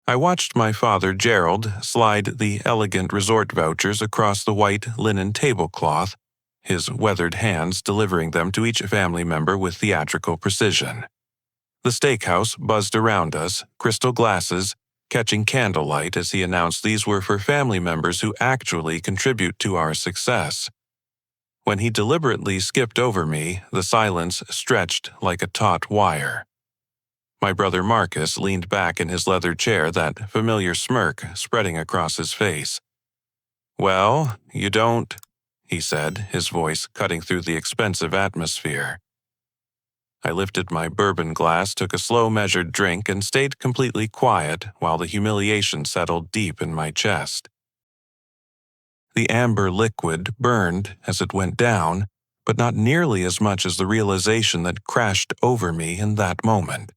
I watched my father, Gerald, slide the elegant resort vouchers across the white linen tablecloth, his weathered hands delivering them to each family member with theatrical precision. The steakhouse buzzed around us, crystal glasses, catching candlelight as he announced these were for family members who actually contribute to our success. When he deliberately skipped over me, the silence stretched like a taut wire. My brother Marcus leaned back in his leather chair, that familiar smirk spreading across his face. "Well, you don't," he said, his voice cutting through the expensive atmosphere. I lifted my bourbon glass, took a slow, measured drink, and stayed completely quiet while the humiliation settled deep in my chest. The amber liquid burned as it went down, but not nearly as much as the realization that crashed over me in that moment.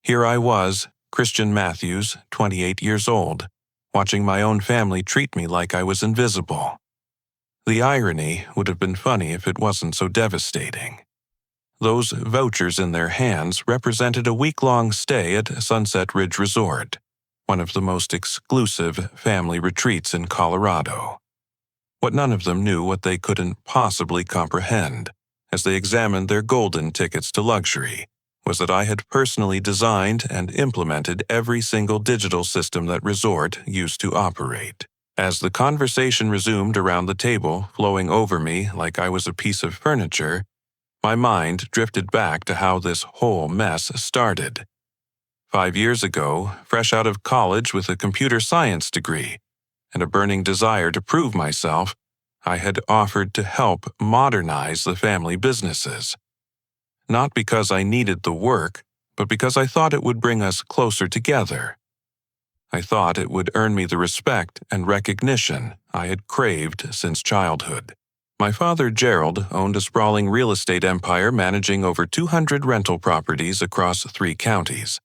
Here I was, Christian Matthews, 28 years old, watching my own family treat me like I was invisible. The irony would have been funny if it wasn't so devastating. Those vouchers in their hands represented a week-long stay at Sunset Ridge Resort, one of the most exclusive family retreats in Colorado. What none of them knew, what they couldn't possibly comprehend, as they examined their golden tickets to luxury, was that I had personally designed and implemented every single digital system that resort used to operate. As the conversation resumed around the table, flowing over me like I was a piece of furniture, my mind drifted back to how this whole mess started. 5 years ago, fresh out of college with a computer science degree and a burning desire to prove myself, I had offered to help modernize the family businesses. Not because I needed the work, but because I thought it would bring us closer together. I thought it would earn me the respect and recognition I had craved since childhood. My father, Gerald, owned a sprawling real estate empire managing over 200 rental properties across 3 counties.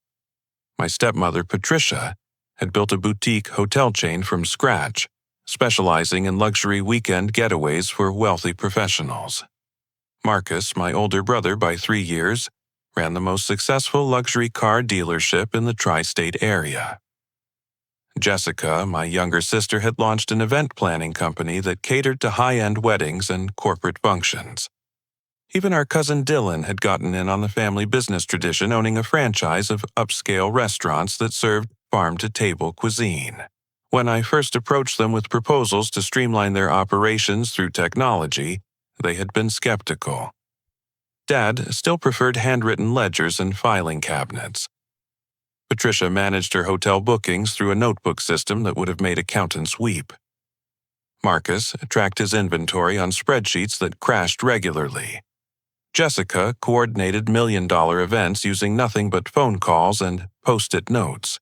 My stepmother, Patricia, had built a boutique hotel chain from scratch, specializing in luxury weekend getaways for wealthy professionals. Marcus, my older brother by 3 years, ran the most successful luxury car dealership in the tri-state area. Jessica, my younger sister, had launched an event planning company that catered to high-end weddings and corporate functions. Even our cousin Dylan had gotten in on the family business tradition, owning a franchise of upscale restaurants that served farm-to-table cuisine. When I first approached them with proposals to streamline their operations through technology, they had been skeptical. Dad still preferred handwritten ledgers and filing cabinets. Patricia managed her hotel bookings through a notebook system that would have made accountants weep. Marcus tracked his inventory on spreadsheets that crashed regularly. Jessica coordinated million-dollar events using nothing but phone calls and post-it notes.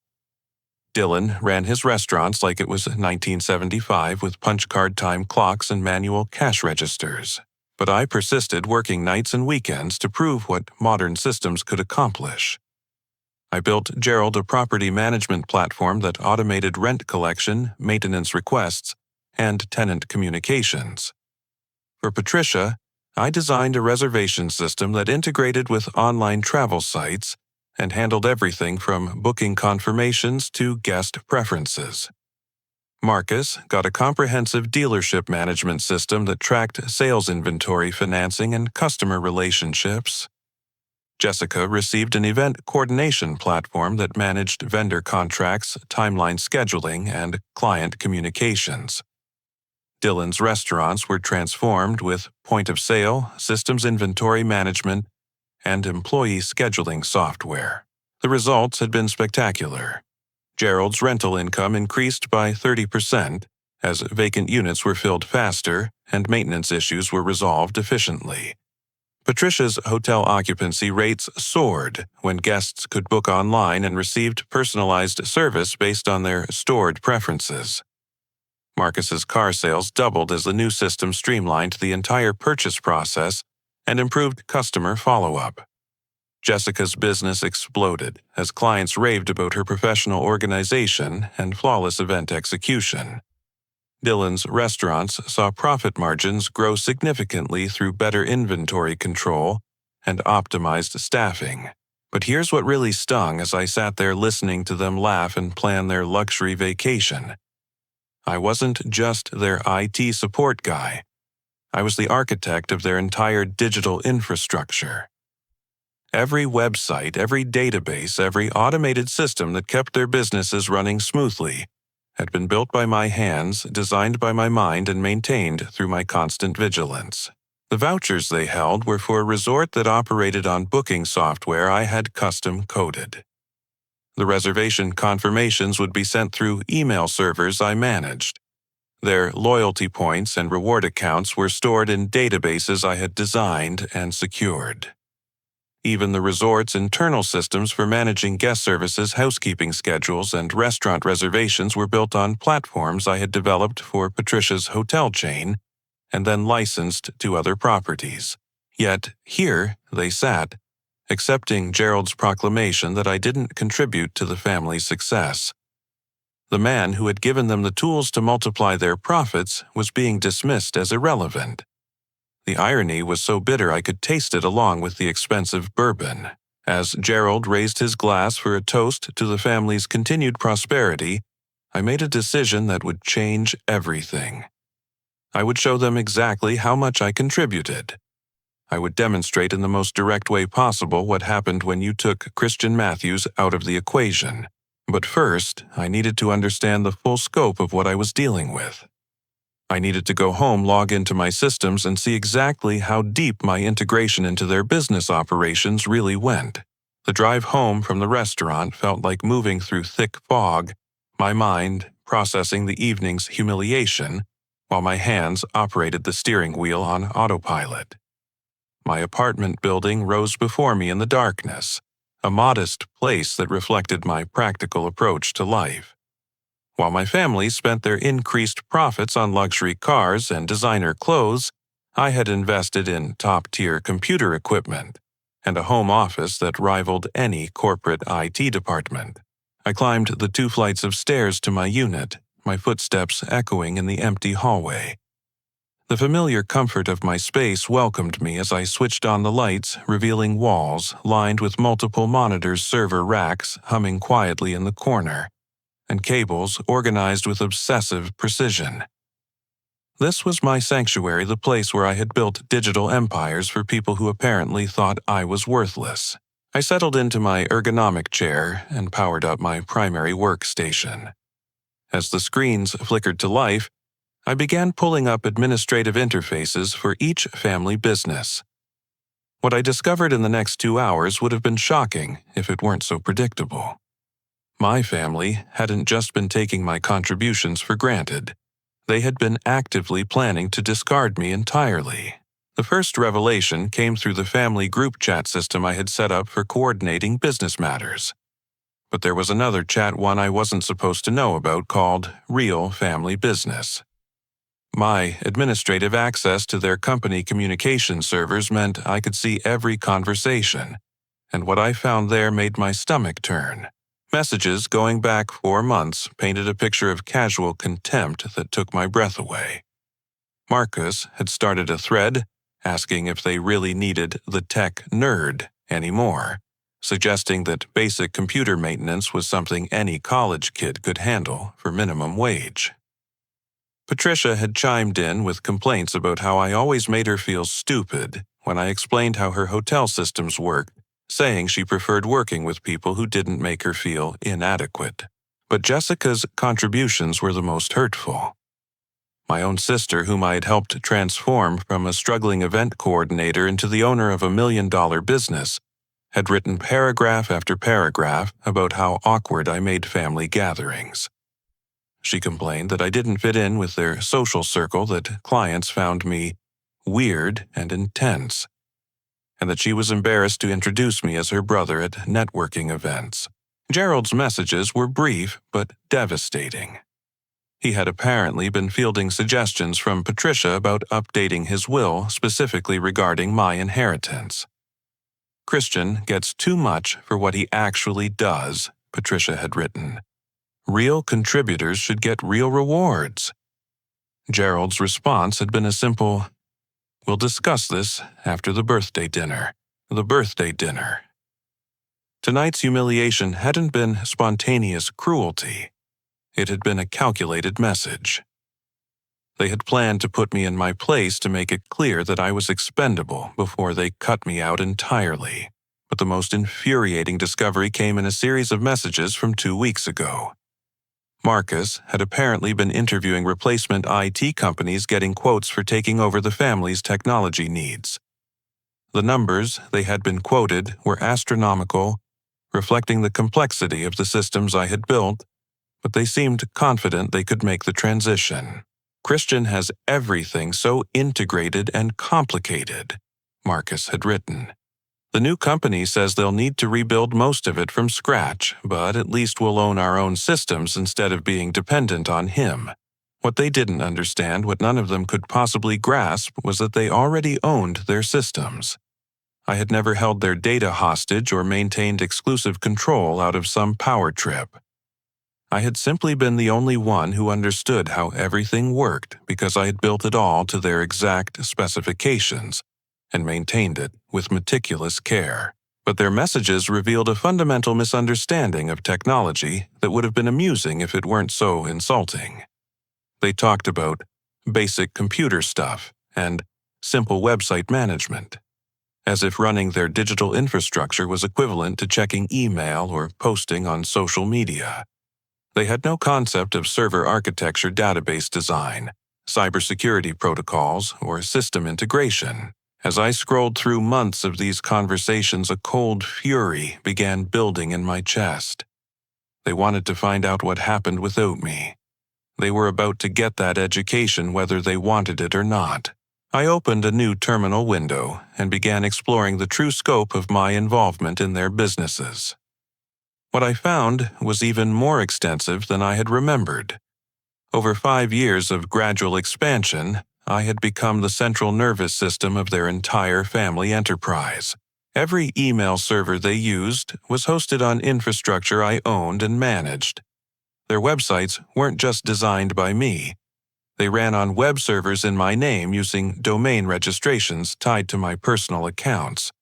Dylan ran his restaurants like it was 1975 with punch-card time clocks and manual cash registers. But I persisted, working nights and weekends to prove what modern systems could accomplish. I built Gerald a property management platform that automated rent collection, maintenance requests, and tenant communications. For Patricia, I designed a reservation system that integrated with online travel sites and handled everything from booking confirmations to guest preferences. Marcus got a comprehensive dealership management system that tracked sales inventory, financing, and customer relationships. Jessica received an event coordination platform that managed vendor contracts, timeline scheduling, and client communications. Dylan's restaurants were transformed with point-of-sale, systems inventory management, and employee scheduling software. The results had been spectacular. Gerald's rental income increased by 30% as vacant units were filled faster and maintenance issues were resolved efficiently. Patricia's hotel occupancy rates soared when guests could book online and received personalized service based on their stored preferences. Marcus's car sales doubled as the new system streamlined the entire purchase process and improved customer follow-up. Jessica's business exploded as clients raved about her professional organization and flawless event execution. Dylan's restaurants saw profit margins grow significantly through better inventory control and optimized staffing. But here's what really stung as I sat there listening to them laugh and plan their luxury vacation. I wasn't just their IT support guy. I was the architect of their entire digital infrastructure. Every website, every database, every automated system that kept their businesses running smoothly had been built by my hands, designed by my mind, and maintained through my constant vigilance. The vouchers they held were for a resort that operated on booking software I had custom coded. The reservation confirmations would be sent through email servers I managed. Their loyalty points and reward accounts were stored in databases I had designed and secured. Even the resort's internal systems for managing guest services, housekeeping schedules, and restaurant reservations were built on platforms I had developed for Patricia's hotel chain and then licensed to other properties. Yet here they sat, accepting Gerald's proclamation that I didn't contribute to the family's success. The man who had given them the tools to multiply their profits was being dismissed as irrelevant. The irony was so bitter I could taste it along with the expensive bourbon. As Gerald raised his glass for a toast to the family's continued prosperity, I made a decision that would change everything. I would show them exactly how much I contributed. I would demonstrate in the most direct way possible what happened when you took Christian Matthews out of the equation. But first, I needed to understand the full scope of what I was dealing with. I needed to go home, log into my systems, and see exactly how deep my integration into their business operations really went. The drive home from the restaurant felt like moving through thick fog, my mind processing the evening's humiliation, while my hands operated the steering wheel on autopilot. My apartment building rose before me in the darkness, a modest place that reflected my practical approach to life. While my family spent their increased profits on luxury cars and designer clothes, I had invested in top-tier computer equipment and a home office that rivaled any corporate IT department. I climbed the 2 flights of stairs to my unit, my footsteps echoing in the empty hallway. The familiar comfort of my space welcomed me as I switched on the lights, revealing walls lined with multiple monitors, server racks humming quietly in the corner, and cables organized with obsessive precision. This was my sanctuary, the place where I had built digital empires for people who apparently thought I was worthless. I settled into my ergonomic chair and powered up my primary workstation. As the screens flickered to life, I began pulling up administrative interfaces for each family business. What I discovered in the next 2 hours would have been shocking if it weren't so predictable. My family hadn't just been taking my contributions for granted. They had been actively planning to discard me entirely. The first revelation came through the family group chat system I had set up for coordinating business matters. But there was another chat one I wasn't supposed to know about called Real Family Business. My administrative access to their company communication servers meant I could see every conversation, and what I found there made my stomach turn. Messages going back 4 months painted a picture of casual contempt that took my breath away. Marcus had started a thread asking if they really needed the tech nerd anymore, suggesting that basic computer maintenance was something any college kid could handle for minimum wage. Patricia had chimed in with complaints about how I always made her feel stupid when I explained how her hotel systems worked, saying she preferred working with people who didn't make her feel inadequate. But Jessica's contributions were the most hurtful. My own sister, whom I had helped transform from a struggling event coordinator into the owner of a $1 million business, had written paragraph after paragraph about how awkward I made family gatherings. She complained that I didn't fit in with their social circle, that clients found me weird and intense, and that she was embarrassed to introduce me as her brother at networking events. Gerald's messages were brief but devastating. He had apparently been fielding suggestions from Patricia about updating his will specifically regarding my inheritance. Christian gets too much for what he actually does, Patricia had written. Real contributors should get real rewards. Gerald's response had been a simple, "We'll discuss this after the birthday dinner." The birthday dinner. Tonight's humiliation hadn't been spontaneous cruelty. It had been a calculated message. They had planned to put me in my place to make it clear that I was expendable before they cut me out entirely. But the most infuriating discovery came in a series of messages from 2 weeks ago. Marcus had apparently been interviewing replacement IT companies getting quotes for taking over the family's technology needs. The numbers they had been quoted were astronomical, reflecting the complexity of the systems I had built, but they seemed confident they could make the transition. Christian has everything so integrated and complicated, Marcus had written. The new company says they'll need to rebuild most of it from scratch, but at least we'll own our own systems instead of being dependent on him. What they didn't understand, what none of them could possibly grasp, was that they already owned their systems. I had never held their data hostage or maintained exclusive control out of some power trip. I had simply been the only one who understood how everything worked because I had built it all to their exact specifications and maintained it with meticulous care. But their messages revealed a fundamental misunderstanding of technology that would have been amusing if it weren't so insulting. They talked about basic computer stuff and simple website management, as if running their digital infrastructure was equivalent to checking email or posting on social media. They had no concept of server architecture, database design, cybersecurity protocols, or system integration. As I scrolled through months of these conversations, a cold fury began building in my chest. They wanted to find out what happened without me. They were about to get that education whether they wanted it or not. I opened a new terminal window and began exploring the true scope of my involvement in their businesses. What I found was even more extensive than I had remembered. Over 5 years of gradual expansion, I had become the central nervous system of their entire family enterprise. Every email server they used was hosted on infrastructure I owned and managed. Their websites weren't just designed by me. They ran on web servers in my name using domain registrations tied to my personal accounts.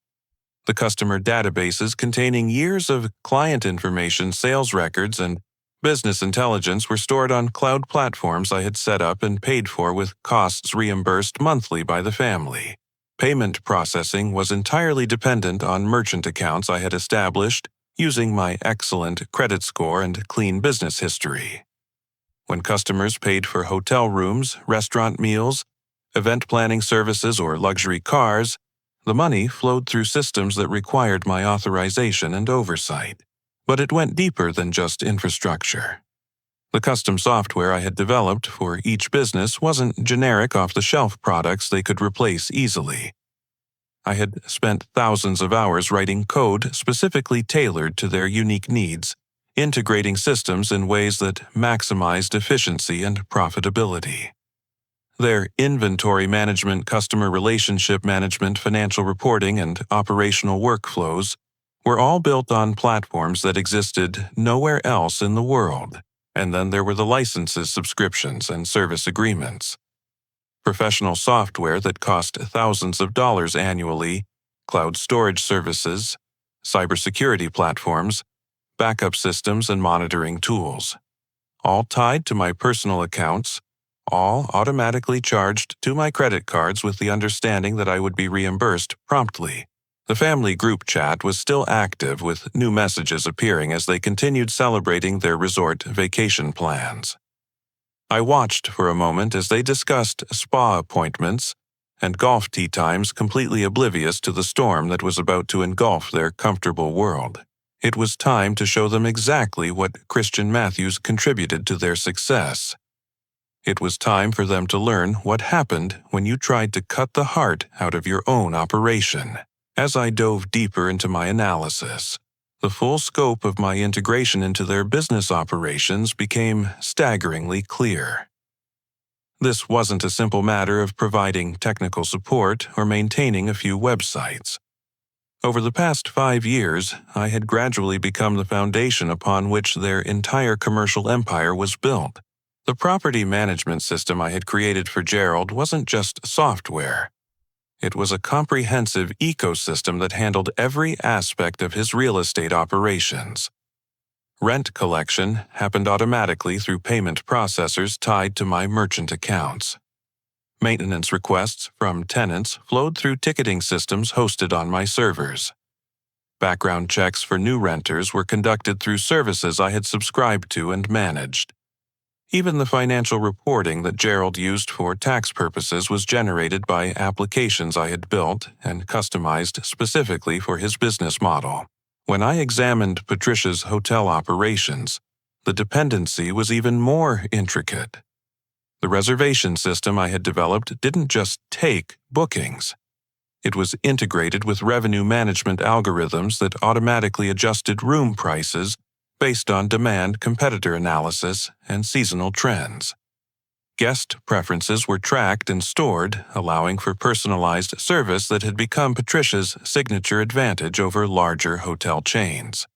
The customer databases containing years of client information, sales records, and business intelligence were stored on cloud platforms I had set up and paid for with costs reimbursed monthly by the family. Payment processing was entirely dependent on merchant accounts I had established using my excellent credit score and clean business history. When customers paid for hotel rooms, restaurant meals, event planning services, or luxury cars, the money flowed through systems that required my authorization and oversight. But it went deeper than just infrastructure. The custom software I had developed for each business wasn't generic off-the-shelf products they could replace easily. I had spent thousands of hours writing code specifically tailored to their unique needs, integrating systems in ways that maximized efficiency and profitability. Their inventory management, customer relationship management, financial reporting, and operational workflows were all built on platforms that existed nowhere else in the world. And then there were the licenses, subscriptions, and service agreements. Professional software that cost thousands of dollars annually, cloud storage services, cybersecurity platforms, backup systems, and monitoring tools. All tied to my personal accounts, all automatically charged to my credit cards with the understanding that I would be reimbursed promptly. The family group chat was still active with new messages appearing as they continued celebrating their resort vacation plans. I watched for a moment as they discussed spa appointments and golf tee times, completely oblivious to the storm that was about to engulf their comfortable world. It was time to show them exactly what Christian Matthews contributed to their success. It was time for them to learn what happened when you tried to cut the heart out of your own operation. As I dove deeper into my analysis, the full scope of my integration into their business operations became staggeringly clear. This wasn't a simple matter of providing technical support or maintaining a few websites. Over the past 5 years, I had gradually become the foundation upon which their entire commercial empire was built. The property management system I had created for Gerald wasn't just software. It was a comprehensive ecosystem that handled every aspect of his real estate operations. Rent collection happened automatically through payment processors tied to my merchant accounts. Maintenance requests from tenants flowed through ticketing systems hosted on my servers. Background checks for new renters were conducted through services I had subscribed to and managed. Even the financial reporting that Gerald used for tax purposes was generated by applications I had built and customized specifically for his business model. When I examined Patricia's hotel operations, the dependency was even more intricate. The reservation system I had developed didn't just take bookings. It was integrated with revenue management algorithms that automatically adjusted room prices based on demand competitor analysis and seasonal trends. Guest preferences were tracked and stored, allowing for personalized service that had become Patricia's signature advantage over larger hotel chains.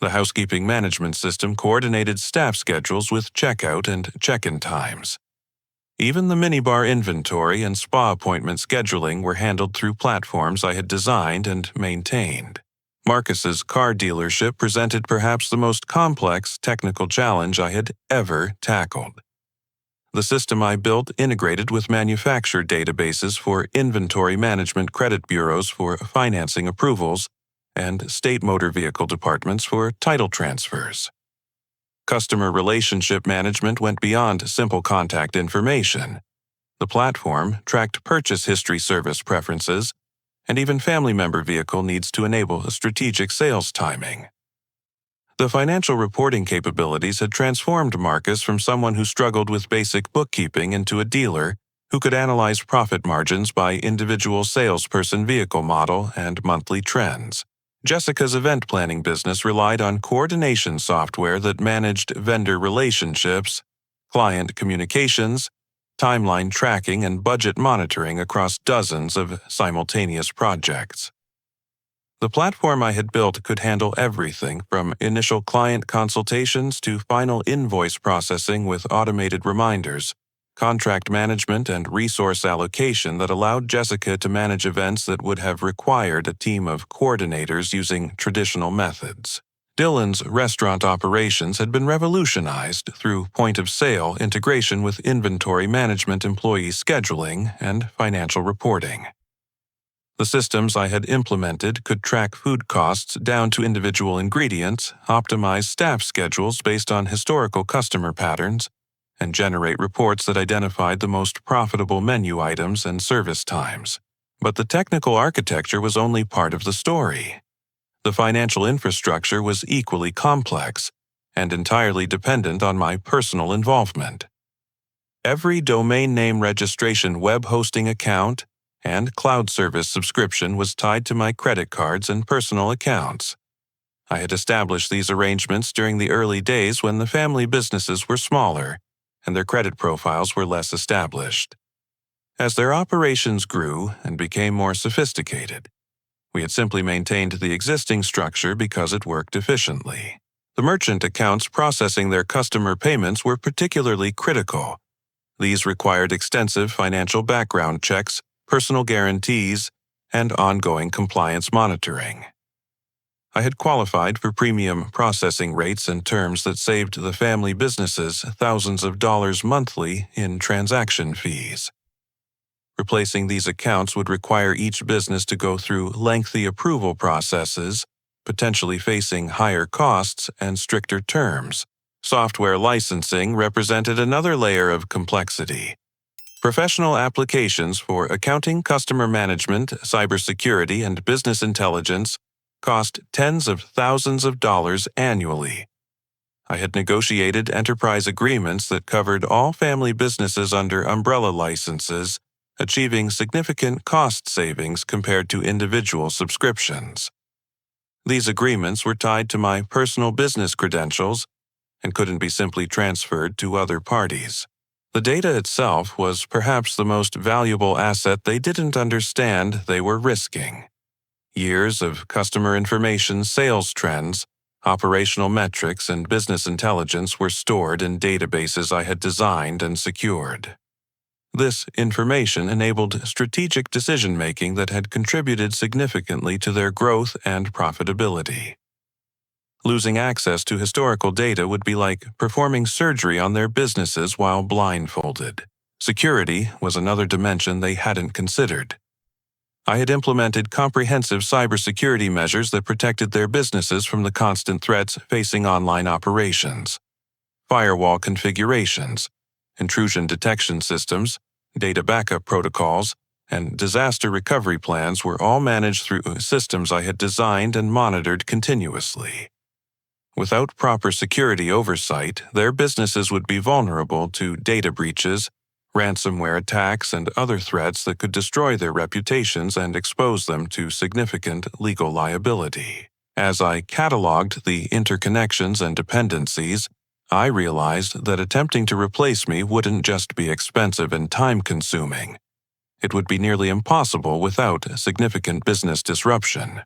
The housekeeping management system coordinated staff schedules with checkout and check-in times. Even the minibar inventory and spa appointment scheduling were handled through platforms I had designed and maintained. Marcus's car dealership presented perhaps the most complex technical challenge I had ever tackled. The system I built integrated with manufacturer databases for inventory management credit bureaus for financing approvals and state motor vehicle departments for title transfers. Customer relationship management went beyond simple contact information. The platform tracked purchase history service preferences and even family member vehicle needs to enable a strategic sales timing. The financial reporting capabilities had transformed Marcus from someone who struggled with basic bookkeeping into a dealer who could analyze profit margins by individual salesperson vehicle model and monthly trends. Jessica's event planning business relied on coordination software that managed vendor relationships, client communications, timeline tracking, and budget monitoring across dozens of simultaneous projects. The platform I had built could handle everything from initial client consultations to final invoice processing with automated reminders, contract management, and resource allocation that allowed Jessica to manage events that would have required a team of coordinators using traditional methods. Dylan's restaurant operations had been revolutionized through point-of-sale integration with inventory management, employee scheduling, and financial reporting. The systems I had implemented could track food costs down to individual ingredients, optimize staff schedules based on historical customer patterns, and generate reports that identified the most profitable menu items and service times. But the technical architecture was only part of the story. The financial infrastructure was equally complex and entirely dependent on my personal involvement. Every domain name registration web hosting account and cloud service subscription was tied to my credit cards and personal accounts. I had established these arrangements during the early days when the family businesses were smaller and their credit profiles were less established. As their operations grew and became more sophisticated, we had simply maintained the existing structure because it worked efficiently. The merchant accounts processing their customer payments were particularly critical. These required extensive financial background checks, personal guarantees, and ongoing compliance monitoring. I had qualified for premium processing rates and terms that saved the family businesses thousands of dollars monthly in transaction fees. Replacing these accounts would require each business to go through lengthy approval processes, potentially facing higher costs and stricter terms. Software licensing represented another layer of complexity. Professional applications for accounting, customer management, cybersecurity, and business intelligence cost tens of thousands of dollars annually. I had negotiated enterprise agreements that covered all family businesses under umbrella licenses, achieving significant cost savings compared to individual subscriptions. These agreements were tied to my personal business credentials and couldn't be simply transferred to other parties. The data itself was perhaps the most valuable asset they didn't understand they were risking. Years of customer information, sales trends, operational metrics, and business intelligence were stored in databases I had designed and secured. This information enabled strategic decision-making that had contributed significantly to their growth and profitability. Losing access to historical data would be like performing surgery on their businesses while blindfolded. Security was another dimension they hadn't considered. I had implemented comprehensive cybersecurity measures that protected their businesses from the constant threats facing online operations. Firewall configurations, intrusion detection systems, data backup protocols, and disaster recovery plans were all managed through systems I had designed and monitored continuously. Without proper security oversight, their businesses would be vulnerable to data breaches, ransomware attacks, and other threats that could destroy their reputations and expose them to significant legal liability. As I cataloged the interconnections and dependencies, I realized that attempting to replace me wouldn't just be expensive and time-consuming. It would be nearly impossible without significant business disruption.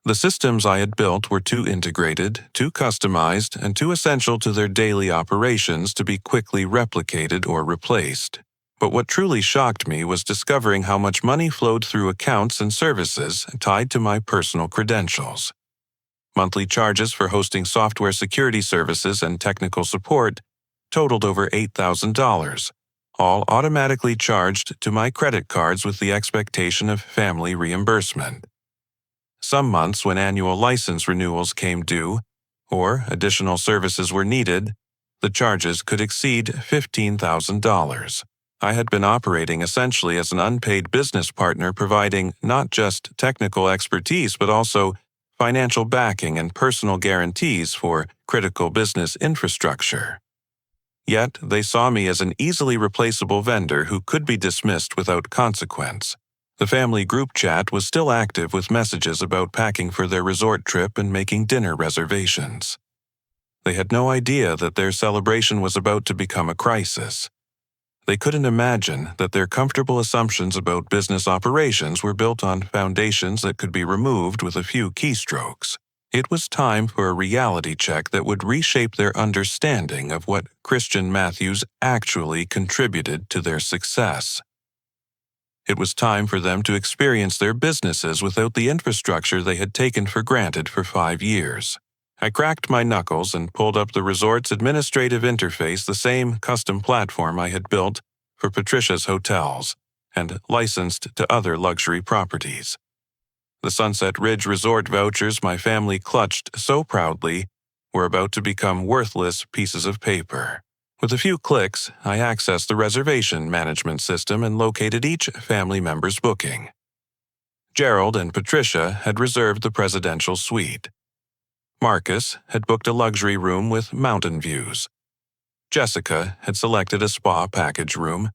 The systems I had built were too integrated, too customized, and too essential to their daily operations to be quickly replicated or replaced. But what truly shocked me was discovering how much money flowed through accounts and services tied to my personal credentials. Monthly charges for hosting software security services and technical support totaled over $8,000, all automatically charged to my credit cards with the expectation of family reimbursement. Some months when annual license renewals came due, or additional services were needed, the charges could exceed $15,000. I had been operating essentially as an unpaid business partner, providing not just technical expertise but also financial backing and personal guarantees for critical business infrastructure. Yet they saw me as an easily replaceable vendor who could be dismissed without consequence. The family group chat was still active with messages about packing for their resort trip and making dinner reservations. They had no idea that their celebration was about to become a crisis. They couldn't imagine that their comfortable assumptions about business operations were built on foundations that could be removed with a few keystrokes. It was time for a reality check that would reshape their understanding of what Christian Matthews actually contributed to their success. It was time for them to experience their businesses without the infrastructure they had taken for granted for 5 years. I cracked my knuckles and pulled up the resort's administrative interface, the same custom platform I had built for Patricia's hotels and licensed to other luxury properties. The Sunset Ridge Resort vouchers my family clutched so proudly were about to become worthless pieces of paper. With a few clicks, I accessed the reservation management system and located each family member's booking. Gerald and Patricia had reserved the presidential suite. Marcus had booked a luxury room with mountain views. Jessica had selected a spa package room.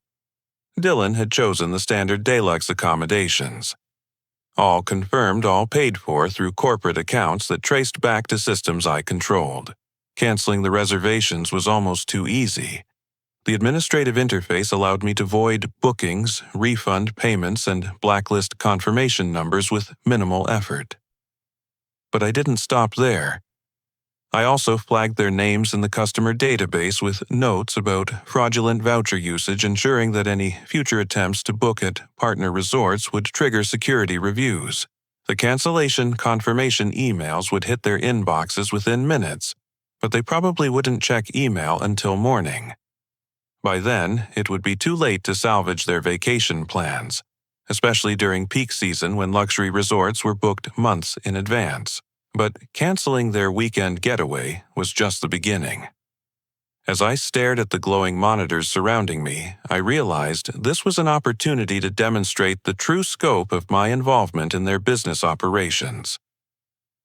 Dylan had chosen the standard deluxe accommodations. All confirmed, all paid for through corporate accounts that traced back to systems I controlled. Canceling the reservations was almost too easy. The administrative interface allowed me to void bookings, refund payments, and blacklist confirmation numbers with minimal effort. But I didn't stop there. I also flagged their names in the customer database with notes about fraudulent voucher usage, ensuring that any future attempts to book at partner resorts would trigger security reviews. The cancellation confirmation emails would hit their inboxes within minutes, but they probably wouldn't check email until morning. By then, it would be too late to salvage their vacation plans, especially during peak season when luxury resorts were booked months in advance. But canceling their weekend getaway was just the beginning. As I stared at the glowing monitors surrounding me, I realized this was an opportunity to demonstrate the true scope of my involvement in their business operations.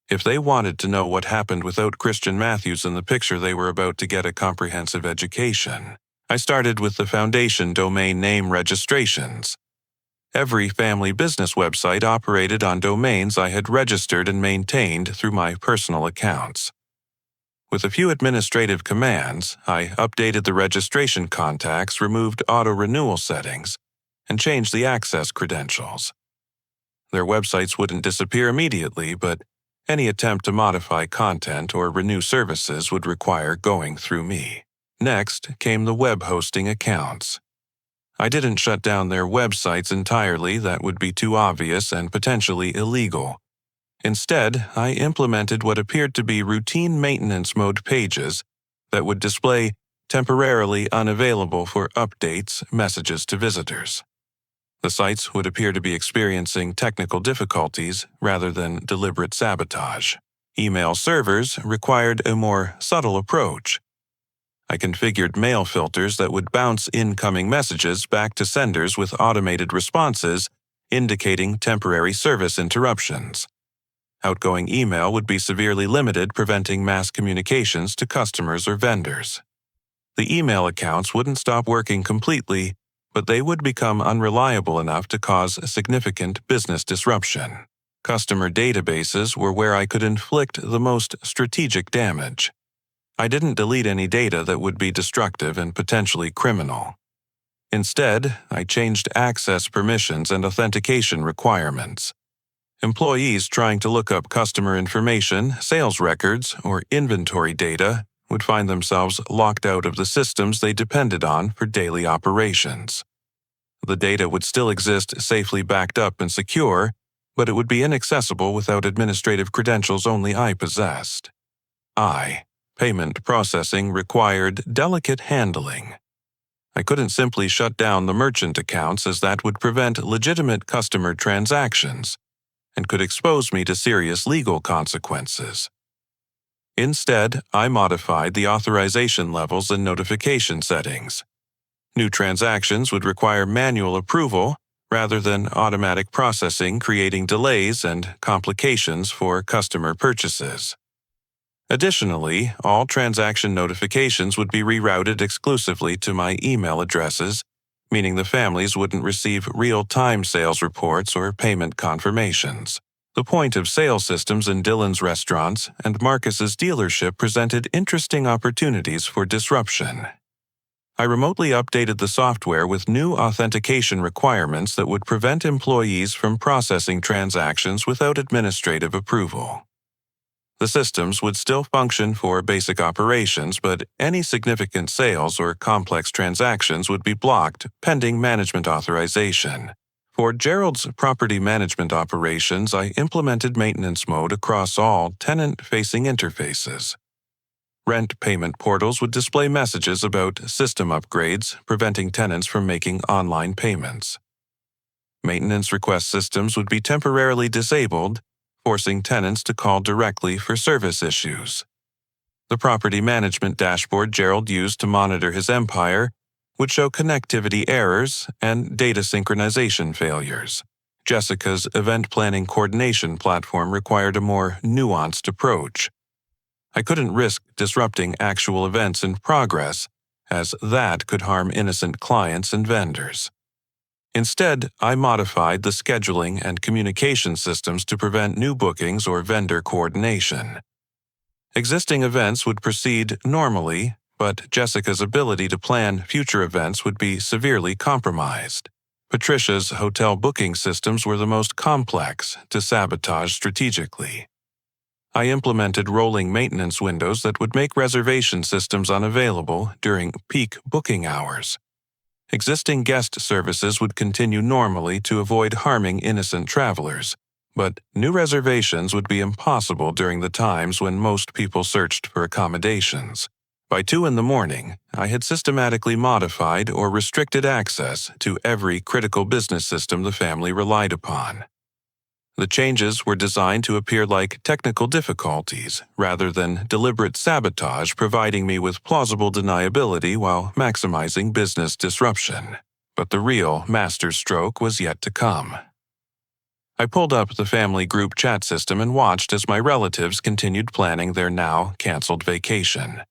If they wanted to know what happened without Christian Matthews in the picture, they were about to get a comprehensive education. I started with the foundation domain name registrations. Every family business website operated on domains I had registered and maintained through my personal accounts. With a few administrative commands, I updated the registration contacts, removed auto-renewal settings, and changed the access credentials. Their websites wouldn't disappear immediately, but any attempt to modify content or renew services would require going through me. Next came the web hosting accounts. I didn't shut down their websites entirely. That would be too obvious and potentially illegal. Instead, I implemented what appeared to be routine maintenance mode pages that would display temporarily unavailable for updates messages to visitors. The sites would appear to be experiencing technical difficulties rather than deliberate sabotage. Email servers required a more subtle approach. I configured mail filters that would bounce incoming messages back to senders with automated responses indicating temporary service interruptions. Outgoing email would be severely limited, preventing mass communications to customers or vendors. The email accounts wouldn't stop working completely, but they would become unreliable enough to cause significant business disruption. Customer databases were where I could inflict the most strategic damage. I didn't delete any data that would be destructive and potentially criminal. Instead, I changed access permissions and authentication requirements. Employees trying to look up customer information, sales records, or inventory data would find themselves locked out of the systems they depended on for daily operations. The data would still exist safely backed up and secure, but it would be inaccessible without administrative credentials only I possessed. Payment processing required delicate handling. I couldn't simply shut down the merchant accounts, as that would prevent legitimate customer transactions and could expose me to serious legal consequences. Instead, I modified the authorization levels and notification settings. New transactions would require manual approval rather than automatic processing, creating delays and complications for customer purchases. Additionally, all transaction notifications would be rerouted exclusively to my email addresses, meaning the families wouldn't receive real-time sales reports or payment confirmations. The point-of-sale systems in Dylan's restaurants and Marcus's dealership presented interesting opportunities for disruption. I remotely updated the software with new authentication requirements that would prevent employees from processing transactions without administrative approval. The systems would still function for basic operations, but any significant sales or complex transactions would be blocked pending management authorization. For Gerald's property management operations, I implemented maintenance mode across all tenant-facing interfaces. Rent payment portals would display messages about system upgrades, preventing tenants from making online payments. Maintenance request systems would be temporarily disabled, forcing tenants to call directly for service issues. The property management dashboard Gerald used to monitor his empire would show connectivity errors and data synchronization failures. Jessica's event planning coordination platform required a more nuanced approach. I couldn't risk disrupting actual events in progress, as that could harm innocent clients and vendors. Instead, I modified the scheduling and communication systems to prevent new bookings or vendor coordination. Existing events would proceed normally, but Jessica's ability to plan future events would be severely compromised. Patricia's hotel booking systems were the most complex to sabotage strategically. I implemented rolling maintenance windows that would make reservation systems unavailable during peak booking hours. Existing guest services would continue normally to avoid harming innocent travelers, but new reservations would be impossible during the times when most people searched for accommodations. By 2 a.m, I had systematically modified or restricted access to every critical business system the family relied upon. The changes were designed to appear like technical difficulties rather than deliberate sabotage, providing me with plausible deniability while maximizing business disruption. But the real masterstroke was yet to come. I pulled up the family group chat system and watched as my relatives continued planning their now canceled vacation.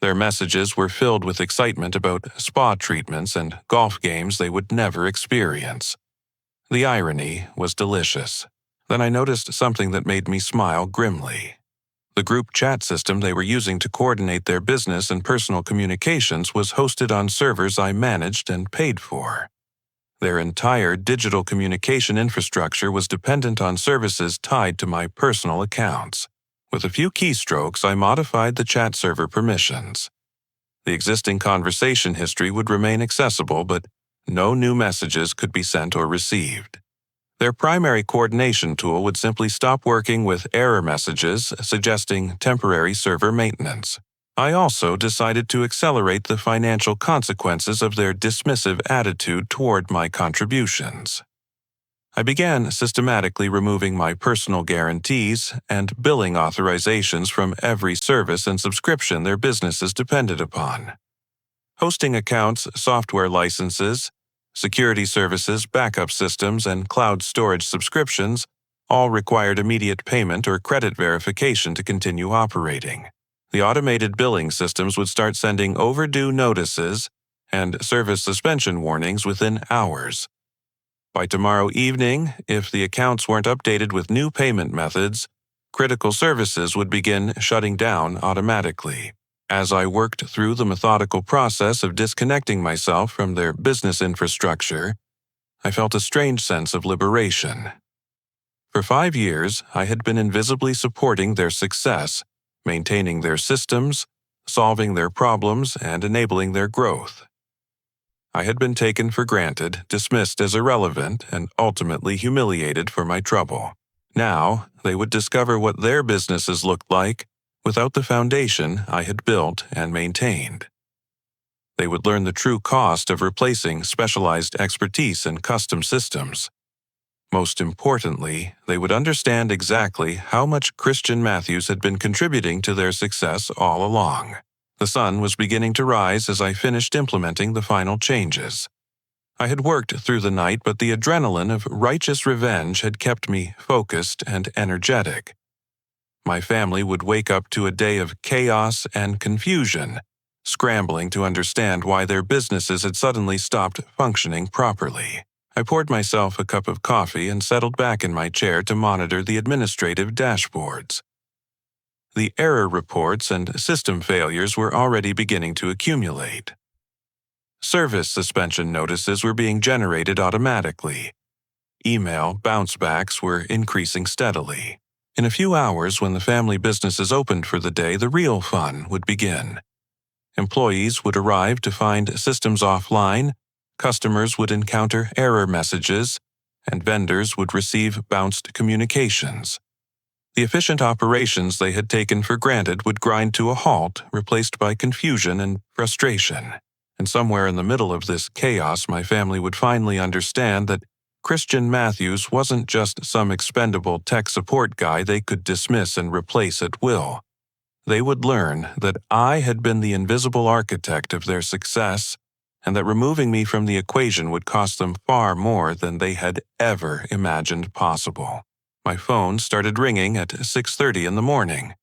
Their messages were filled with excitement about spa treatments and golf games they would never experience. The irony was delicious. Then I noticed something that made me smile grimly. The group chat system they were using to coordinate their business and personal communications was hosted on servers I managed and paid for. Their entire digital communication infrastructure was dependent on services tied to my personal accounts. With a few keystrokes, I modified the chat server permissions. The existing conversation history would remain accessible, but No new messages could be sent or received. Their primary coordination tool would simply stop working with error messages suggesting temporary server maintenance. I also decided to accelerate the financial consequences of their dismissive attitude toward my contributions. I began systematically removing my personal guarantees and billing authorizations from every service and subscription their businesses depended upon. Hosting accounts, software licenses, security services, backup systems, and cloud storage subscriptions all required immediate payment or credit verification to continue operating. The automated billing systems would start sending overdue notices and service suspension warnings within hours. By tomorrow evening, if the accounts weren't updated with new payment methods, critical services would begin shutting down automatically. As I worked through the methodical process of disconnecting myself from their business infrastructure, I felt a strange sense of liberation. For 5 years, I had been invisibly supporting their success, maintaining their systems, solving their problems, and enabling their growth. I had been taken for granted, dismissed as irrelevant, and ultimately humiliated for my trouble. Now, they would discover what their businesses looked like without the foundation I had built and maintained. They would learn the true cost of replacing specialized expertise in custom systems. Most importantly, they would understand exactly how much Christian Matthews had been contributing to their success all along. The sun was beginning to rise as I finished implementing the final changes. I had worked through the night, but the adrenaline of righteous revenge had kept me focused and energetic. My family would wake up to a day of chaos and confusion, scrambling to understand why their businesses had suddenly stopped functioning properly. I poured myself a cup of coffee and settled back in my chair to monitor the administrative dashboards. The error reports and system failures were already beginning to accumulate. Service suspension notices were being generated automatically. Email bounce-backs were increasing steadily. In a few hours, when the family businesses opened for the day, the real fun would begin. Employees would arrive to find systems offline, customers would encounter error messages, and vendors would receive bounced communications. The efficient operations they had taken for granted would grind to a halt, replaced by confusion and frustration. And somewhere in the middle of this chaos, my family would finally understand that Christian Matthews wasn't just some expendable tech support guy they could dismiss and replace at will. They would learn that I had been the invisible architect of their success, and that removing me from the equation would cost them far more than they had ever imagined possible. My phone started ringing at 6:30 in the morning.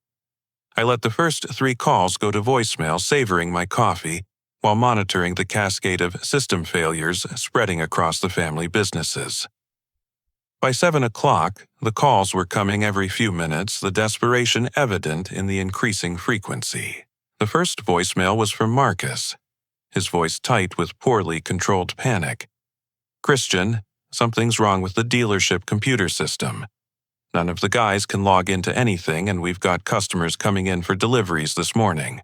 I let the first 3 calls go to voicemail, savoring my coffee, while monitoring the cascade of system failures spreading across the family businesses. By 7 o'clock, the calls were coming every few minutes, the desperation evident in the increasing frequency. The first voicemail was from Marcus, his voice tight with poorly controlled panic. "Christian, something's wrong with the dealership computer system. None of the guys can log into anything, and we've got customers coming in for deliveries this morning.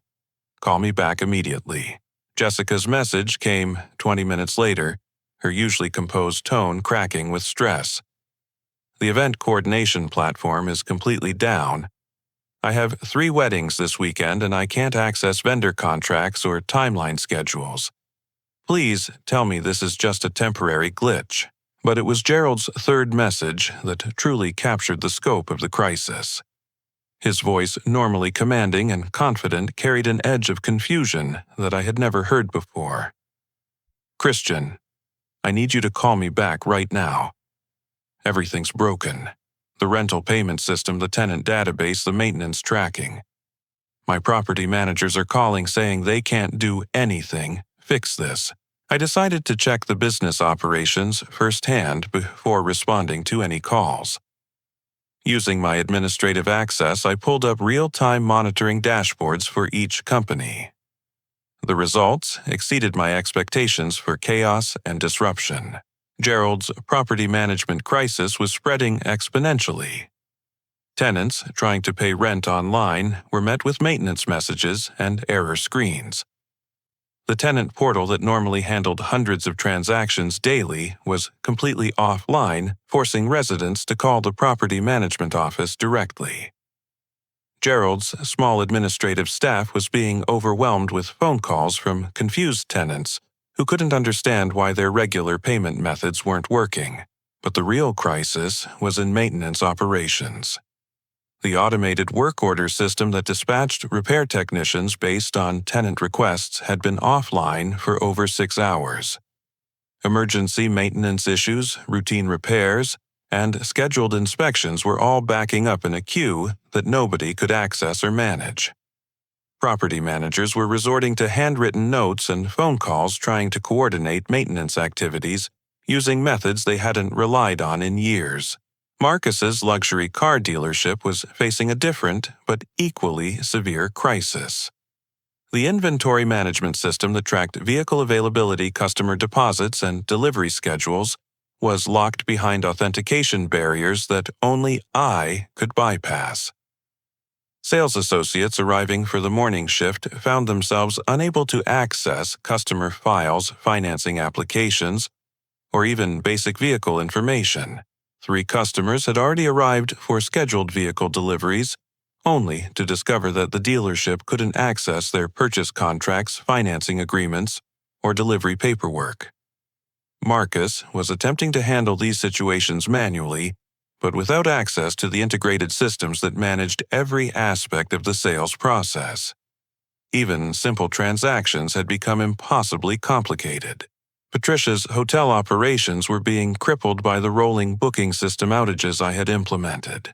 Call me back immediately." Jessica's message came 20 minutes later, her usually composed tone cracking with stress. "The event coordination platform is completely down. I have 3 weddings this weekend, and I can't access vendor contracts or timeline schedules. Please tell me this is just a temporary glitch." But it was Gerald's third message that truly captured the scope of the crisis. His voice, normally commanding and confident, carried an edge of confusion that I had never heard before. "Christian, I need you to call me back right now. Everything's broken. The rental payment system, the tenant database, the maintenance tracking. My property managers are calling saying they can't do anything. Fix this." I decided to check the business operations firsthand before responding to any calls. Using my administrative access, I pulled up real-time monitoring dashboards for each company. The results exceeded my expectations for chaos and disruption. Gerald's property management crisis was spreading exponentially. Tenants trying to pay rent online were met with maintenance messages and error screens. The tenant portal that normally handled hundreds of transactions daily was completely offline, forcing residents to call the property management office directly. Gerald's small administrative staff was being overwhelmed with phone calls from confused tenants who couldn't understand why their regular payment methods weren't working. But the real crisis was in maintenance operations. The automated work order system that dispatched repair technicians based on tenant requests had been offline for over 6 hours. Emergency maintenance issues, routine repairs, and scheduled inspections were all backing up in a queue that nobody could access or manage. Property managers were resorting to handwritten notes and phone calls trying to coordinate maintenance activities using methods they hadn't relied on in years. Marcus's luxury car dealership was facing a different but equally severe crisis. The inventory management system that tracked vehicle availability, customer deposits, and delivery schedules was locked behind authentication barriers that only I could bypass. Sales associates arriving for the morning shift found themselves unable to access customer files, financing applications, or even basic vehicle information. 3 customers had already arrived for scheduled vehicle deliveries, only to discover that the dealership couldn't access their purchase contracts, financing agreements, or delivery paperwork. Marcus was attempting to handle these situations manually, but without access to the integrated systems that managed every aspect of the sales process. Even simple transactions had become impossibly complicated. Patricia's hotel operations were being crippled by the rolling booking system outages I had implemented.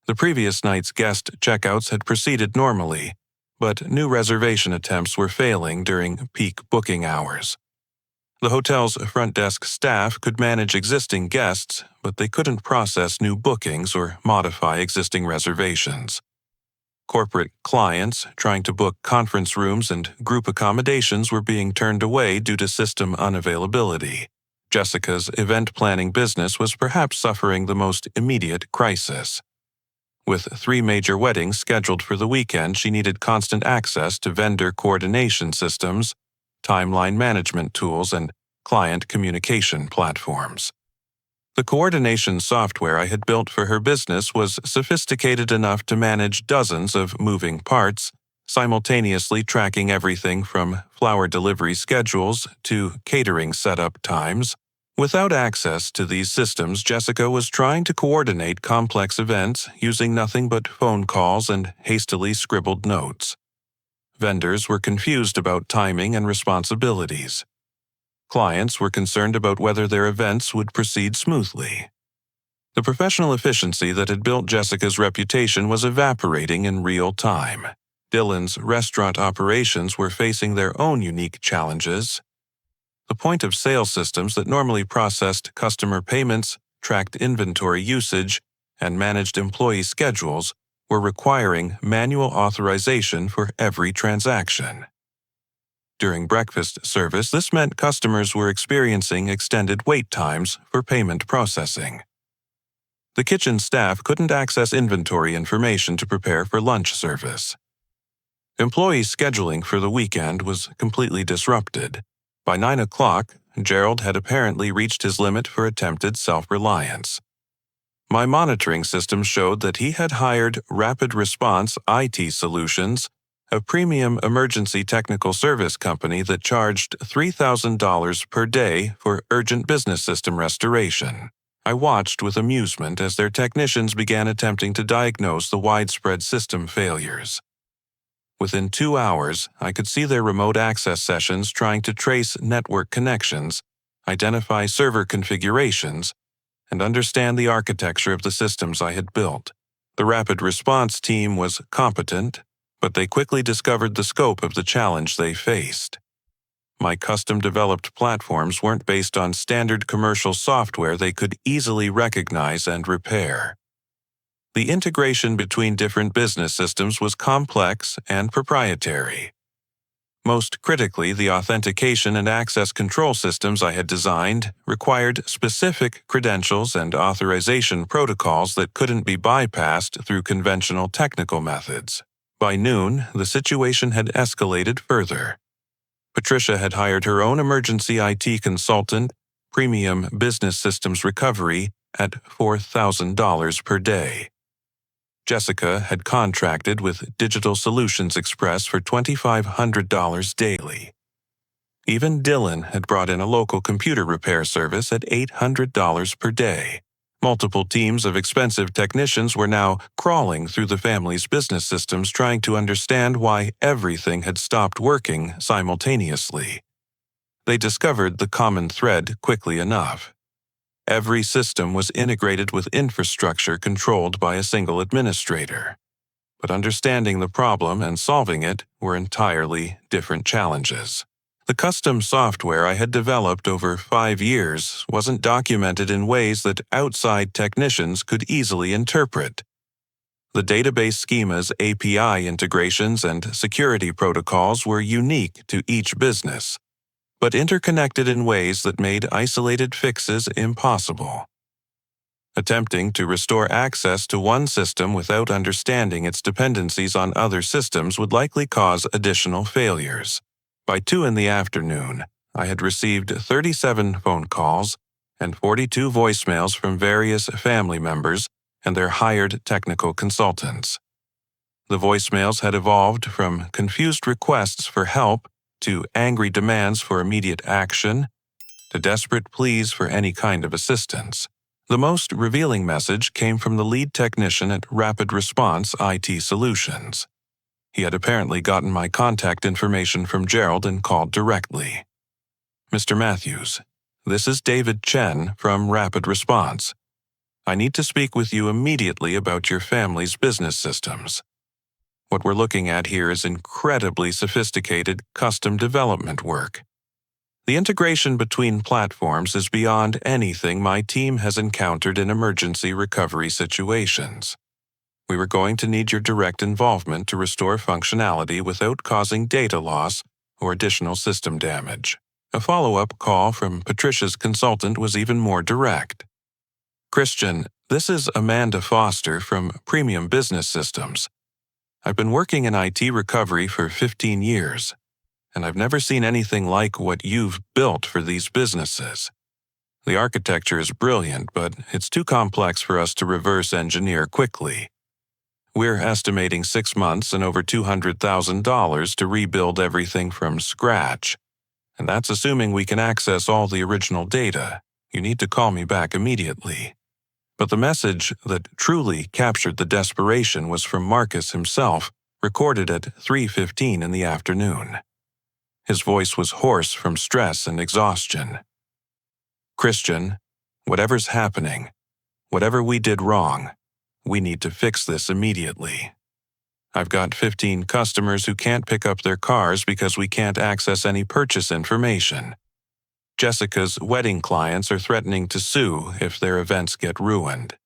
The previous night's guest checkouts had proceeded normally, but new reservation attempts were failing during peak booking hours. The hotel's front desk staff could manage existing guests, but they couldn't process new bookings or modify existing reservations. Corporate clients trying to book conference rooms and group accommodations were being turned away due to system unavailability. Jessica's event planning business was perhaps suffering the most immediate crisis. With 3 major weddings scheduled for the weekend, she needed constant access to vendor coordination systems, timeline management tools, and client communication platforms. The coordination software I had built for her business was sophisticated enough to manage dozens of moving parts, simultaneously tracking everything from flower delivery schedules to catering setup times. Without access to these systems, Jessica was trying to coordinate complex events using nothing but phone calls and hastily scribbled notes. Vendors were confused about timing and responsibilities. Clients were concerned about whether their events would proceed smoothly. The professional efficiency that had built Jessica's reputation was evaporating in real time. Dylan's restaurant operations were facing their own unique challenges. The point-of-sale systems that normally processed customer payments, tracked inventory usage, and managed employee schedules were requiring manual authorization for every transaction. During breakfast service, this meant customers were experiencing extended wait times for payment processing. The kitchen staff couldn't access inventory information to prepare for lunch service. Employee scheduling for the weekend was completely disrupted. By 9 o'clock, Gerald had apparently reached his limit for attempted self-reliance. My monitoring system showed that he had hired Rapid Response IT Solutions, a premium emergency technical service company that charged $3,000 per day for urgent business system restoration. I watched with amusement as their technicians began attempting to diagnose the widespread system failures. Within 2 hours, I could see their remote access sessions trying to trace network connections, identify server configurations, and understand the architecture of the systems I had built. The rapid response team was competent, but they quickly discovered the scope of the challenge they faced. My custom-developed platforms weren't based on standard commercial software they could easily recognize and repair. The integration between different business systems was complex and proprietary. Most critically, the authentication and access control systems I had designed required specific credentials and authorization protocols that couldn't be bypassed through conventional technical methods. By noon, the situation had escalated further. Patricia had hired her own emergency IT consultant, Premium Business Systems Recovery, at $4,000 per day. Jessica had contracted with Digital Solutions Express for $2,500 daily. Even Dylan had brought in a local computer repair service at $800 per day. Multiple teams of expensive technicians were now crawling through the family's business systems trying to understand why everything had stopped working simultaneously. They discovered the common thread quickly enough. Every system was integrated with infrastructure controlled by a single administrator. But understanding the problem and solving it were entirely different challenges. The custom software I had developed over 5 years wasn't documented in ways that outside technicians could easily interpret. The database schema's API integrations and security protocols were unique to each business, but interconnected in ways that made isolated fixes impossible. Attempting to restore access to one system without understanding its dependencies on other systems would likely cause additional failures. By 2 p.m, I had received 37 phone calls and 42 voicemails from various family members and their hired technical consultants. The voicemails had evolved from confused requests for help to angry demands for immediate action to desperate pleas for any kind of assistance. The most revealing message came from the lead technician at Rapid Response IT Solutions. He had apparently gotten my contact information from Gerald and called directly. "Mr. Matthews, this is David Chen from Rapid Response. I need to speak with you immediately about your family's business systems. What we're looking at here is incredibly sophisticated custom development work. The integration between platforms is beyond anything my team has encountered in emergency recovery situations. We were going to need your direct involvement to restore functionality without causing data loss or additional system damage." A follow-up call from Patricia's consultant was even more direct. "Christian, this is Amanda Foster from Premium Business Systems. I've been working in IT recovery for 15 years, and I've never seen anything like what you've built for these businesses. The architecture is brilliant, but it's too complex for us to reverse engineer quickly. We're estimating 6 months and over $200,000 to rebuild everything from scratch. And that's assuming we can access all the original data. You need to call me back immediately." But the message that truly captured the desperation was from Marcus himself, recorded at 3:15 in the afternoon. His voice was hoarse from stress and exhaustion. "Christian, whatever's happening, whatever we did wrong, we need to fix this immediately. I've got 15 customers who can't pick up their cars because we can't access any purchase information. Jessica's wedding clients are threatening to sue if their events get ruined.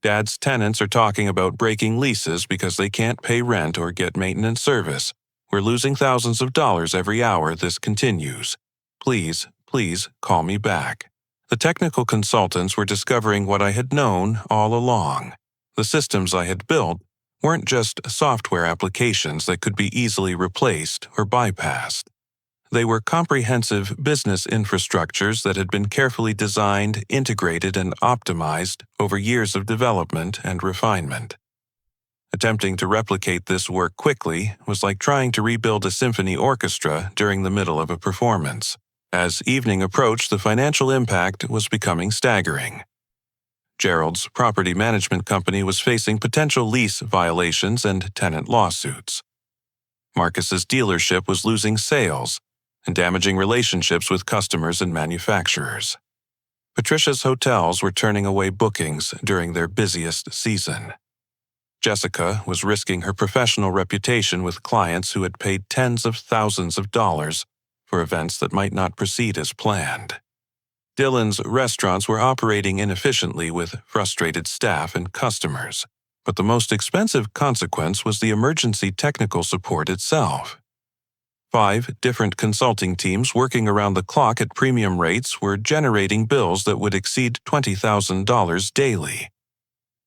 Dad's tenants are talking about breaking leases because they can't pay rent or get maintenance service. We're losing thousands of dollars every hour this continues. Please call me back." The technical consultants were discovering what I had known all along. The systems I had built weren't just software applications that could be easily replaced or bypassed. They were comprehensive business infrastructures that had been carefully designed, integrated, and optimized over years of development and refinement. Attempting to replicate this work quickly was like trying to rebuild a symphony orchestra during the middle of a performance. As evening approached, the financial impact was becoming staggering. Gerald's property management company was facing potential lease violations and tenant lawsuits. Marcus's dealership was losing sales and damaging relationships with customers and manufacturers. Patricia's hotels were turning away bookings during their busiest season. Jessica was risking her professional reputation with clients who had paid tens of thousands of dollars for events that might not proceed as planned. Dylan's restaurants were operating inefficiently with frustrated staff and customers, but the most expensive consequence was the emergency technical support itself. 5 different consulting teams working around the clock at premium rates were generating bills that would exceed $20,000 daily.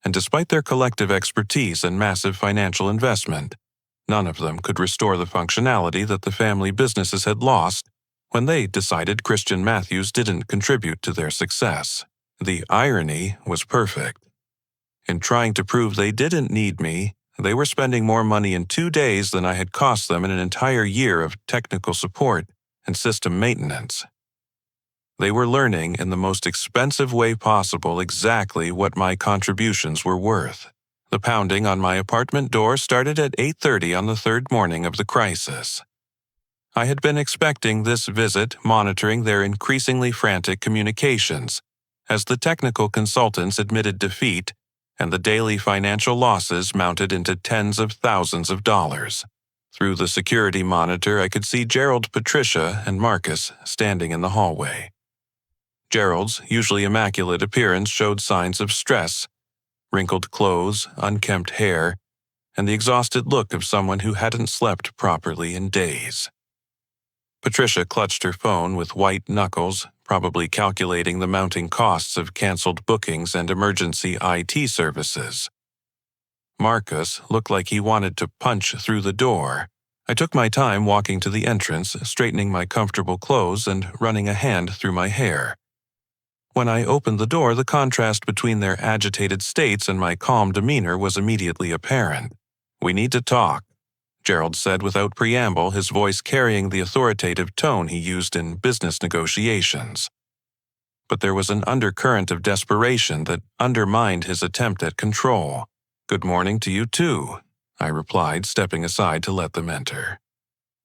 And despite their collective expertise and massive financial investment, None of them could restore the functionality that the family businesses had lost when they decided Christian Matthews didn't contribute to their success. The irony was perfect. In trying to prove they didn't need me, they were spending more money in 2 days than I had cost them in an entire year of technical support and system maintenance. They were learning in the most expensive way possible exactly what my contributions were worth. The pounding on my apartment door started at 8:30 on the third morning of the crisis. I had been expecting this visit, monitoring their increasingly frantic communications, as the technical consultants admitted defeat and the daily financial losses mounted into tens of thousands of dollars. Through the security monitor, I could see Gerald, Patricia, and Marcus standing in the hallway. Gerald's usually immaculate appearance showed signs of stress, wrinkled clothes, unkempt hair, and the exhausted look of someone who hadn't slept properly in days. Patricia clutched her phone with white knuckles, probably calculating the mounting costs of canceled bookings and emergency IT services. Marcus looked like he wanted to punch through the door. I took my time walking to the entrance, straightening my comfortable clothes and running a hand through my hair. When I opened the door, the contrast between their agitated states and my calm demeanor was immediately apparent. "We need to talk," Gerald said without preamble, his voice carrying the authoritative tone he used in business negotiations. But there was an undercurrent of desperation that undermined his attempt at control. "Good morning to you too," I replied, stepping aside to let them enter.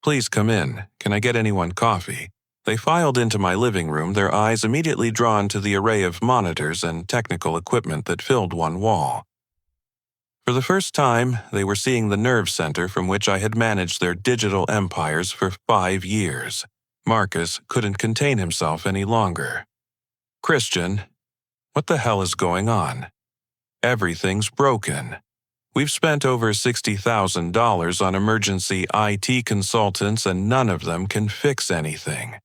"Please come in. Can I get anyone coffee?" They filed into my living room, their eyes immediately drawn to the array of monitors and technical equipment that filled one wall. For the first time, they were seeing the nerve center from which I had managed their digital empires for 5 years. Marcus couldn't contain himself any longer. "Christian, what the hell is going on? Everything's broken. We've spent over $60,000 on emergency IT consultants and none of them can fix anything.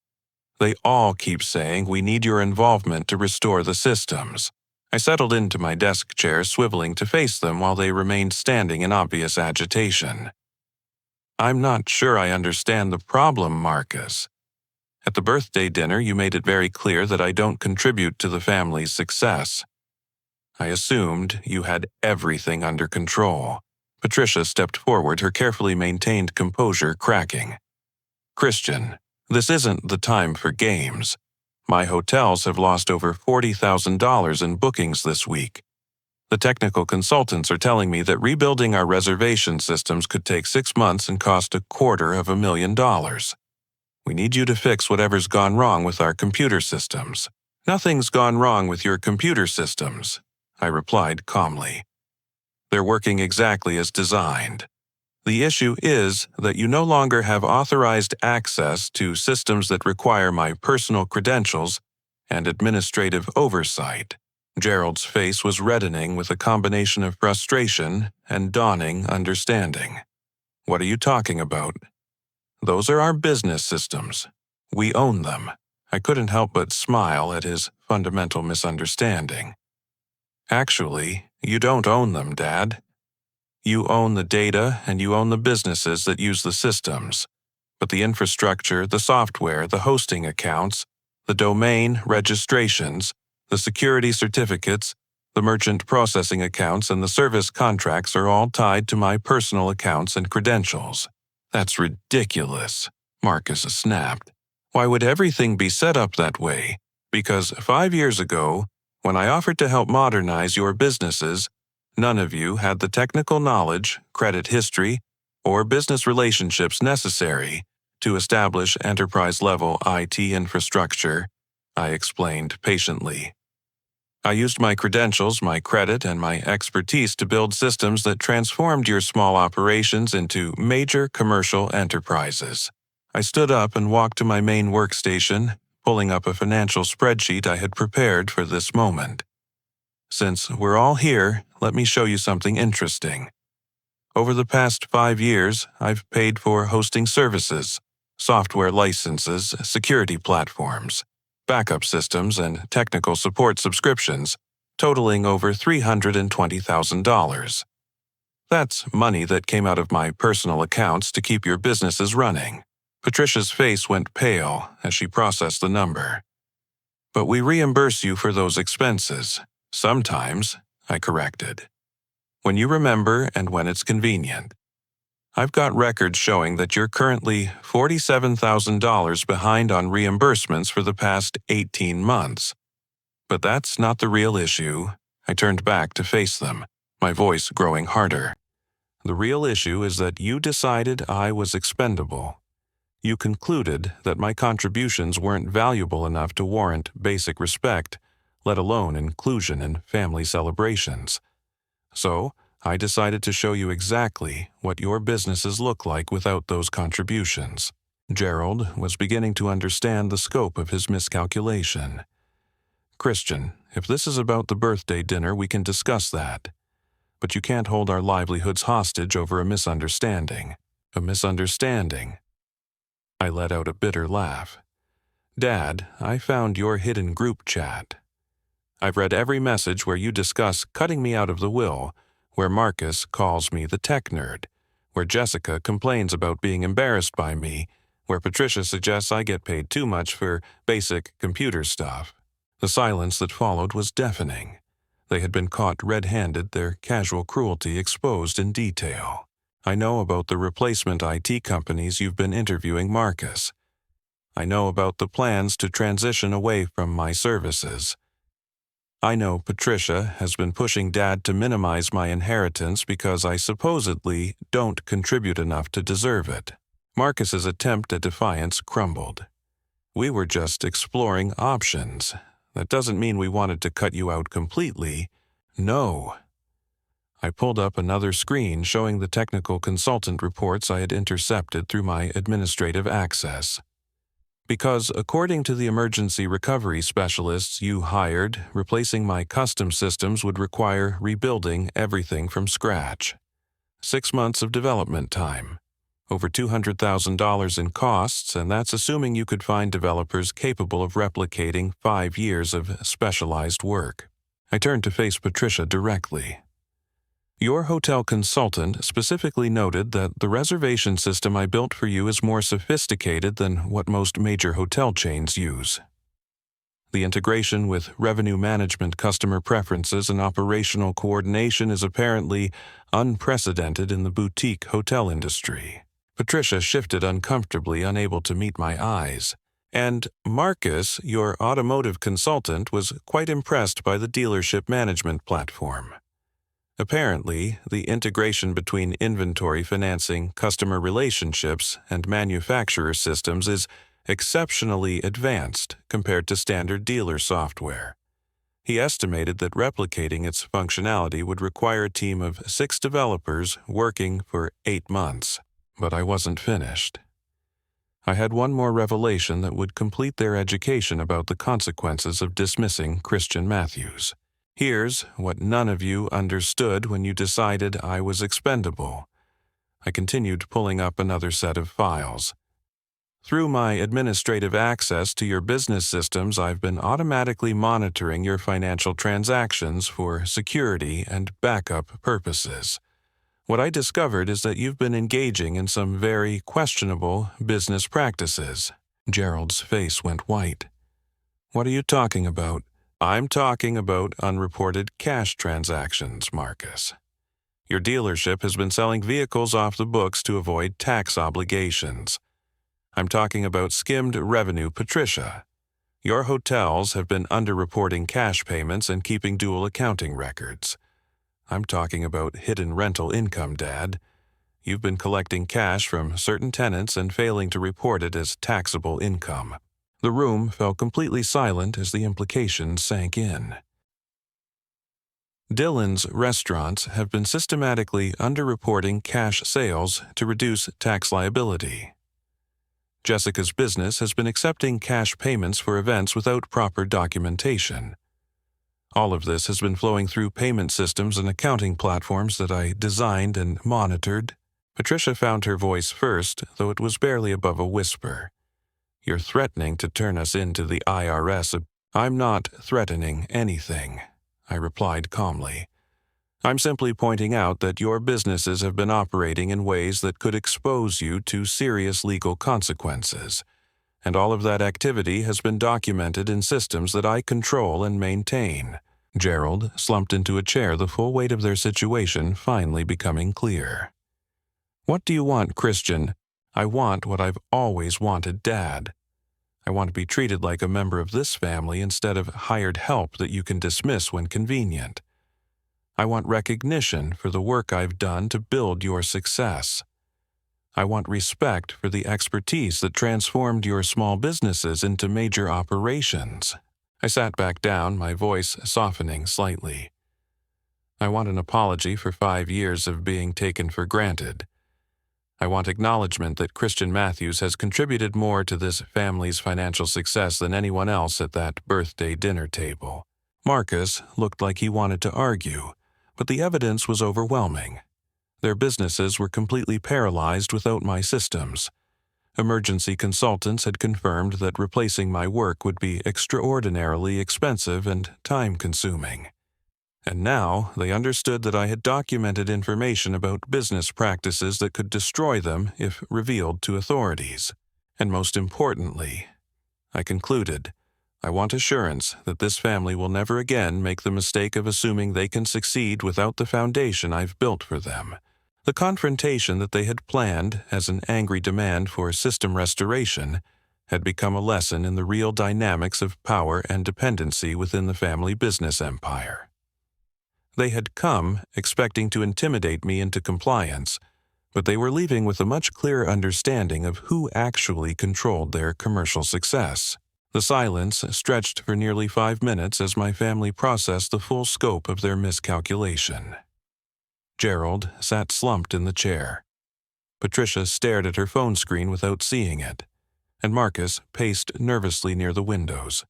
They all keep saying we need your involvement to restore the systems." I settled into my desk chair, swiveling to face them while they remained standing in obvious agitation. "I'm not sure I understand the problem, Marcus. At the birthday dinner, you made it very clear that I don't contribute to the family's success. I assumed you had everything under control." Patricia stepped forward, her carefully maintained composure cracking. "Christian, this isn't the time for games. My hotels have lost over $40,000 in bookings this week. The technical consultants are telling me that rebuilding our reservation systems could take 6 months and cost $250,000. We need you to fix whatever's gone wrong with our computer systems." "Nothing's gone wrong with your computer systems," I replied calmly. "They're working exactly as designed. The issue is that you no longer have authorized access to systems that require my personal credentials and administrative oversight." Gerald's face was reddening with a combination of frustration and dawning understanding. "What are you talking about?" "Those are our business systems. We own them." I couldn't help but smile at his fundamental misunderstanding. "Actually, you don't own them, Dad. You own the data and you own the businesses that use the systems. But the infrastructure, the software, the hosting accounts, the domain registrations, the security certificates, the merchant processing accounts, and the service contracts are all tied to my personal accounts and credentials." "That's ridiculous," Marcus snapped. "Why would everything be set up that way? Because 5 years ago, when I offered to help modernize your businesses, none of you had the technical knowledge, credit history, or business relationships necessary to establish enterprise-level IT infrastructure," I explained patiently. "I used my credentials, my credit, and my expertise to build systems that transformed your small operations into major commercial enterprises." I stood up and walked to my main workstation, pulling up a financial spreadsheet I had prepared for this moment. "Since we're all here, let me show you something interesting. Over the past 5 years, I've paid for hosting services, software licenses, security platforms, backup systems, and technical support subscriptions, totaling over $320,000. That's money that came out of my personal accounts to keep your businesses running. Patricia's face went pale as she processed the number. But we reimburse you for those expenses. Sometimes, I corrected. When you remember and when it's convenient. I've got records showing that you're currently $47,000 behind on reimbursements for the past 18 months. But that's not the real issue. I turned back to face them, my voice growing harder. The real issue is that you decided I was expendable. You concluded that my contributions weren't valuable enough to warrant basic respect, let alone inclusion in family celebrations. So, I decided to show you exactly what your businesses look like without those contributions. Gerald was beginning to understand the scope of his miscalculation. Christian, if this is about the birthday dinner, we can discuss that. But you can't hold our livelihoods hostage over a misunderstanding. A misunderstanding. I let out a bitter laugh. Dad, I found your hidden group chat. I've read every message where you discuss cutting me out of the will, where Marcus calls me the tech nerd, where Jessica complains about being embarrassed by me, where Patricia suggests I get paid too much for basic computer stuff. The silence that followed was deafening. They had been caught red-handed, their casual cruelty exposed in detail. I know about the replacement IT companies you've been interviewing Marcus. I know about the plans to transition away from my services. I know Patricia has been pushing Dad to minimize my inheritance because I supposedly don't contribute enough to deserve it. Marcus's attempt at defiance crumbled. We were just exploring options. That doesn't mean we wanted to cut you out completely. No. I pulled up another screen showing the technical consultant reports I had intercepted through my administrative access. Because according to the emergency recovery specialists you hired, replacing my custom systems would require rebuilding everything from scratch. 6 months of development time. Over $200,000 in costs, and that's assuming you could find developers capable of replicating 5 years of specialized work. I turned to face Patricia directly. Your hotel consultant specifically noted that the reservation system I built for you is more sophisticated than what most major hotel chains use. The integration with revenue management, customer preferences, and operational coordination is apparently unprecedented in the boutique hotel industry. Patricia shifted uncomfortably, unable to meet my eyes. And Marcus, your automotive consultant, was quite impressed by the dealership management platform. Apparently, the integration between inventory financing, customer relationships, and manufacturer systems is exceptionally advanced compared to standard dealer software. He estimated that replicating its functionality would require a team of 6 developers working for 8 months. But I wasn't finished. I had one more revelation that would complete their education about the consequences of dismissing Christian Matthews. Here's what none of you understood when you decided I was expendable. I continued pulling up another set of files. Through my administrative access to your business systems, I've been automatically monitoring your financial transactions for security and backup purposes. What I discovered is that you've been engaging in some very questionable business practices. Gerald's face went white. What are you talking about? I'm talking about unreported cash transactions, Marcus. Your dealership has been selling vehicles off the books to avoid tax obligations. I'm talking about skimmed revenue, Patricia. Your hotels have been underreporting cash payments and keeping dual accounting records. I'm talking about hidden rental income, Dad. You've been collecting cash from certain tenants and failing to report it as taxable income. The room fell completely silent as the implications sank in. Dylan's restaurants have been systematically underreporting cash sales to reduce tax liability. Jessica's business has been accepting cash payments for events without proper documentation. All of this has been flowing through payment systems and accounting platforms that I designed and monitored. Patricia found her voice first, though it was barely above a whisper. You're threatening to turn us into the IRS. I'm not threatening anything, I replied calmly. I'm simply pointing out that your businesses have been operating in ways that could expose you to serious legal consequences, and all of that activity has been documented in systems that I control and maintain." Gerald slumped into a chair, the full weight of their situation finally becoming clear. "What do you want, Christian?" "I want what I've always wanted, Dad. I want to be treated like a member of this family instead of hired help that you can dismiss when convenient. I want recognition for the work I've done to build your success. I want respect for the expertise that transformed your small businesses into major operations." I sat back down, my voice softening slightly. "I want an apology for 5 years of being taken for granted. I want acknowledgement that Christian Matthews has contributed more to this family's financial success than anyone else at that birthday dinner table." Marcus looked like he wanted to argue, but the evidence was overwhelming. Their businesses were completely paralyzed without my systems. Emergency consultants had confirmed that replacing my work would be extraordinarily expensive and time-consuming. And now they understood that I had documented information about business practices that could destroy them if revealed to authorities. And most importantly, I concluded, I want assurance that this family will never again make the mistake of assuming they can succeed without the foundation I've built for them. The confrontation that they had planned as an angry demand for system restoration had become a lesson in the real dynamics of power and dependency within the family business empire. They had come expecting to intimidate me into compliance, but they were leaving with a much clearer understanding of who actually controlled their commercial success. The silence stretched for nearly 5 minutes as my family processed the full scope of their miscalculation. Gerald sat slumped in the chair. Patricia stared at her phone screen without seeing it, and Marcus paced nervously near the windows.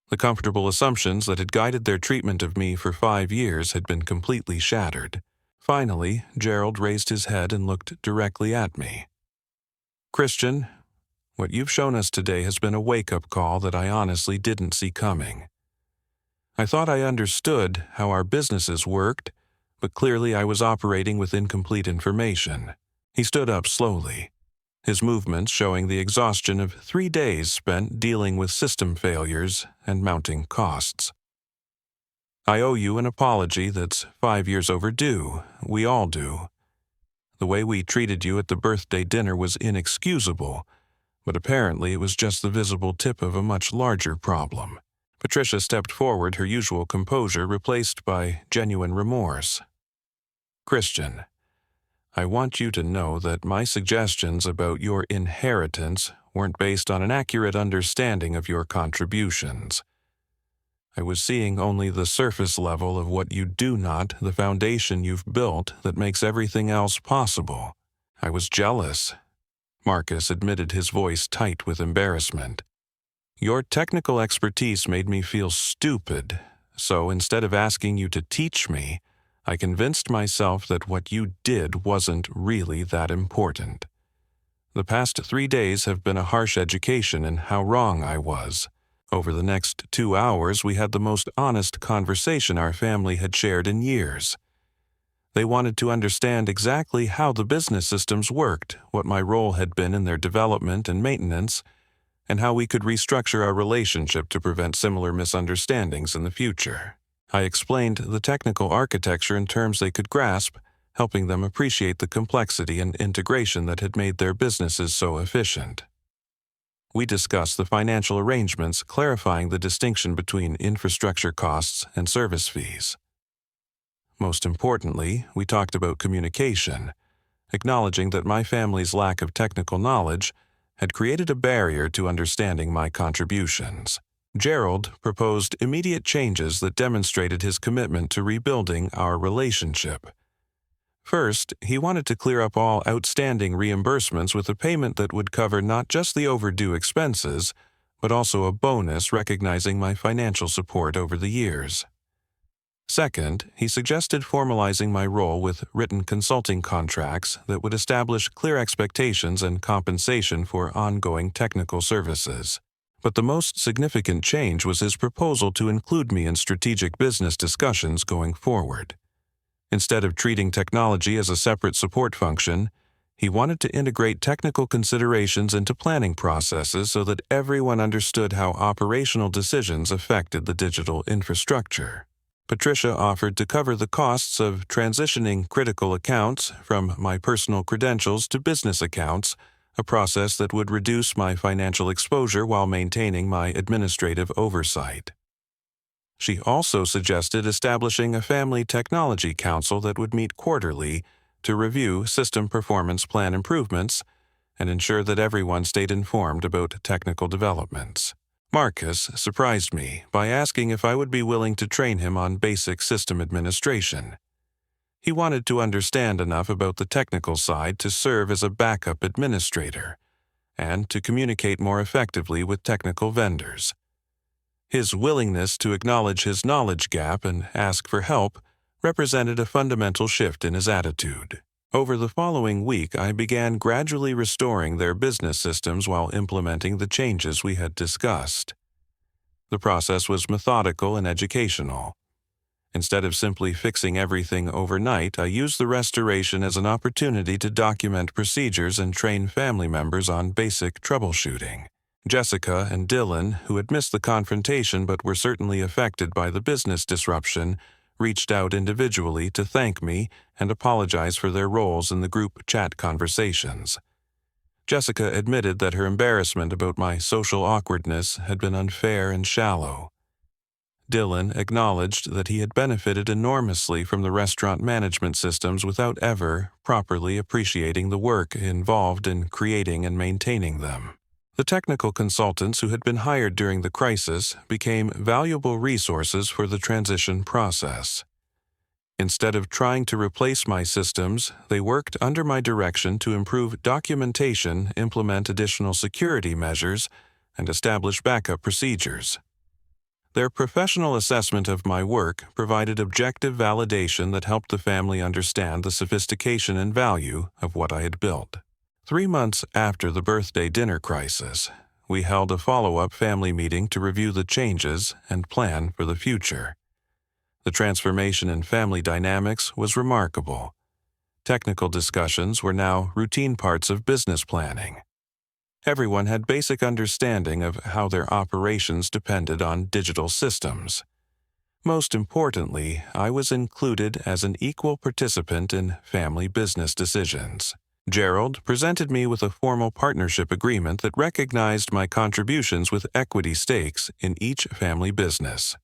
The comfortable assumptions that had guided their treatment of me for 5 years had been completely shattered. Finally, Gerald raised his head and looked directly at me. "Christian, what you've shown us today has been a wake-up call that I honestly didn't see coming. I thought I understood how our businesses worked, but clearly I was operating with incomplete information." He stood up slowly, his movements showing the exhaustion of 3 days spent dealing with system failures and mounting costs. "I owe you an apology that's 5 years overdue. We all do. The way we treated you at the birthday dinner was inexcusable, but apparently it was just the visible tip of a much larger problem." Patricia stepped forward, her usual composure replaced by genuine remorse. "Christian, I want you to know that my suggestions about your inheritance weren't based on an accurate understanding of your contributions. I was seeing only the surface level of what you do not, the foundation you've built that makes everything else possible. I was jealous." Marcus admitted, his voice tight with embarrassment. "Your technical expertise made me feel stupid, so instead of asking you to teach me, I convinced myself that what you did wasn't really that important. The past 3 days have been a harsh education in how wrong I was. Over the next 2 hours, we had the most honest conversation our family had shared in years. They wanted to understand exactly how the business systems worked, what my role had been in their development and maintenance, and how we could restructure our relationship to prevent similar misunderstandings in the future. I explained the technical architecture in terms they could grasp, helping them appreciate the complexity and integration that had made their businesses so efficient. We discussed the financial arrangements, clarifying the distinction between infrastructure costs and service fees. Most importantly, we talked about communication, acknowledging that my family's lack of technical knowledge had created a barrier to understanding my contributions. Gerald proposed immediate changes that demonstrated his commitment to rebuilding our relationship. First, he wanted to clear up all outstanding reimbursements with a payment that would cover not just the overdue expenses, but also a bonus recognizing my financial support over the years. Second, he suggested formalizing my role with written consulting contracts that would establish clear expectations and compensation for ongoing technical services. But the most significant change was his proposal to include me in strategic business discussions going forward. Instead of treating technology as a separate support function, he wanted to integrate technical considerations into planning processes so that everyone understood how operational decisions affected the digital infrastructure. Patricia offered to cover the costs of transitioning critical accounts from my personal credentials to business accounts, a process that would reduce my financial exposure while maintaining my administrative oversight. She also suggested establishing a family technology council that would meet quarterly to review system performance plan improvements and ensure that everyone stayed informed about technical developments. Marcus surprised me by asking if I would be willing to train him on basic system administration. He wanted to understand enough about the technical side to serve as a backup administrator and to communicate more effectively with technical vendors. His willingness to acknowledge his knowledge gap and ask for help represented a fundamental shift in his attitude. Over the following week, I began gradually restoring their business systems while implementing the changes we had discussed. The process was methodical and educational. Instead of simply fixing everything overnight, I used the restoration as an opportunity to document procedures and train family members on basic troubleshooting. Jessica and Dylan, who had missed the confrontation but were certainly affected by the business disruption, reached out individually to thank me and apologize for their roles in the group chat conversations. Jessica admitted that her embarrassment about my social awkwardness had been unfair and shallow. Dylan acknowledged that he had benefited enormously from the restaurant management systems without ever properly appreciating the work involved in creating and maintaining them. The technical consultants who had been hired during the crisis became valuable resources for the transition process. Instead of trying to replace my systems, they worked under my direction to improve documentation, implement additional security measures, and establish backup procedures. Their professional assessment of my work provided objective validation that helped the family understand the sophistication and value of what I had built. 3 months after the birthday dinner crisis, we held a follow-up family meeting to review the changes and plan for the future. The transformation in family dynamics was remarkable. Technical discussions were now routine parts of business planning. Everyone had basic understanding of how their operations depended on digital systems. Most importantly, I was included as an equal participant in family business decisions. Gerald presented me with a formal partnership agreement that recognized my contributions with equity stakes in each family business.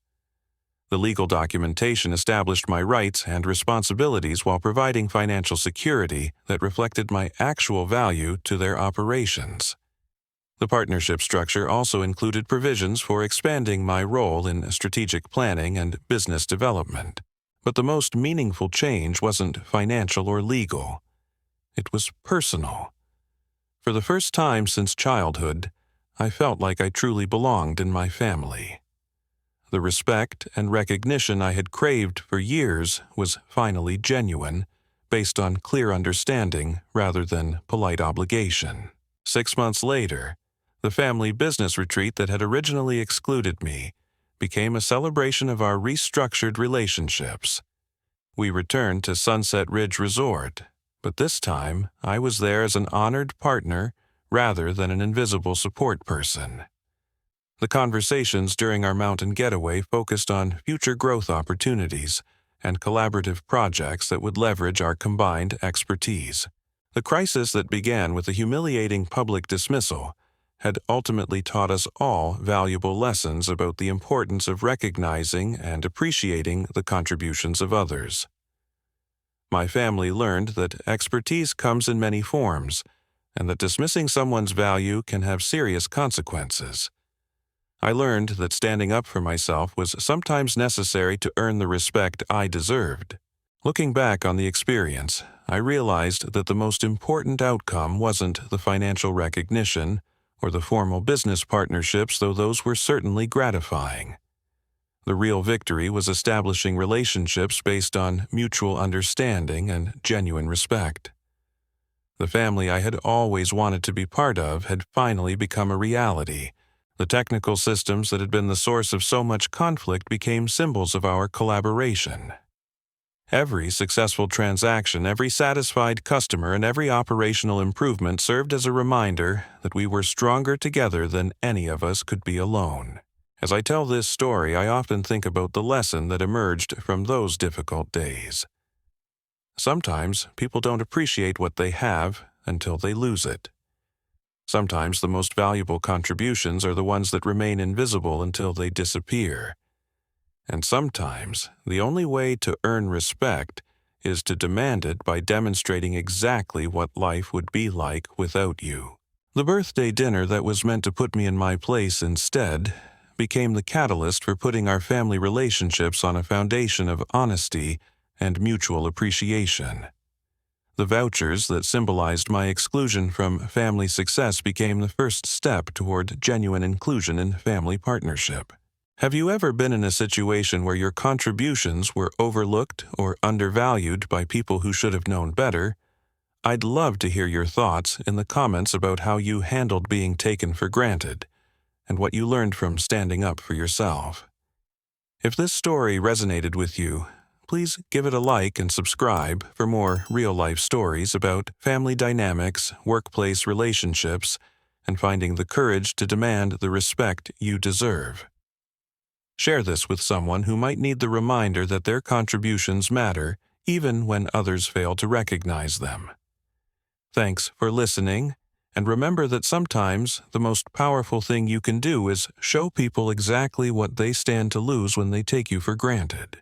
The legal documentation established my rights and responsibilities while providing financial security that reflected my actual value to their operations. The partnership structure also included provisions for expanding my role in strategic planning and business development. But the most meaningful change wasn't financial or legal. It was personal. For the first time since childhood, I felt like I truly belonged in my family. The respect and recognition I had craved for years was finally genuine, based on clear understanding rather than polite obligation. 6 months later, the family business retreat that had originally excluded me became a celebration of our restructured relationships. We returned to Sunset Ridge Resort, but this time I was there as an honored partner rather than an invisible support person. The conversations during our mountain getaway focused on future growth opportunities and collaborative projects that would leverage our combined expertise. The crisis that began with a humiliating public dismissal had ultimately taught us all valuable lessons about the importance of recognizing and appreciating the contributions of others. My family learned that expertise comes in many forms, and that dismissing someone's value can have serious consequences. I learned that standing up for myself was sometimes necessary to earn the respect I deserved. Looking back on the experience, I realized that the most important outcome wasn't the financial recognition or the formal business partnerships, though those were certainly gratifying. The real victory was establishing relationships based on mutual understanding and genuine respect. The family I had always wanted to be part of had finally become a reality. The technical systems that had been the source of so much conflict became symbols of our collaboration. Every successful transaction, every satisfied customer, and every operational improvement served as a reminder that we were stronger together than any of us could be alone. As I tell this story, I often think about the lesson that emerged from those difficult days. Sometimes people don't appreciate what they have until they lose it. Sometimes the most valuable contributions are the ones that remain invisible until they disappear. And sometimes the only way to earn respect is to demand it by demonstrating exactly what life would be like without you. The birthday dinner that was meant to put me in my place instead became the catalyst for putting our family relationships on a foundation of honesty and mutual appreciation. The vouchers that symbolized my exclusion from family success became the first step toward genuine inclusion in family partnership. Have you ever been in a situation where your contributions were overlooked or undervalued by people who should have known better? I'd love to hear your thoughts in the comments about how you handled being taken for granted and what you learned from standing up for yourself. If this story resonated with you, please give it a like and subscribe for more real-life stories about family dynamics, workplace relationships, and finding the courage to demand the respect you deserve. Share this with someone who might need the reminder that their contributions matter even when others fail to recognize them. Thanks for listening, and remember that sometimes the most powerful thing you can do is show people exactly what they stand to lose when they take you for granted.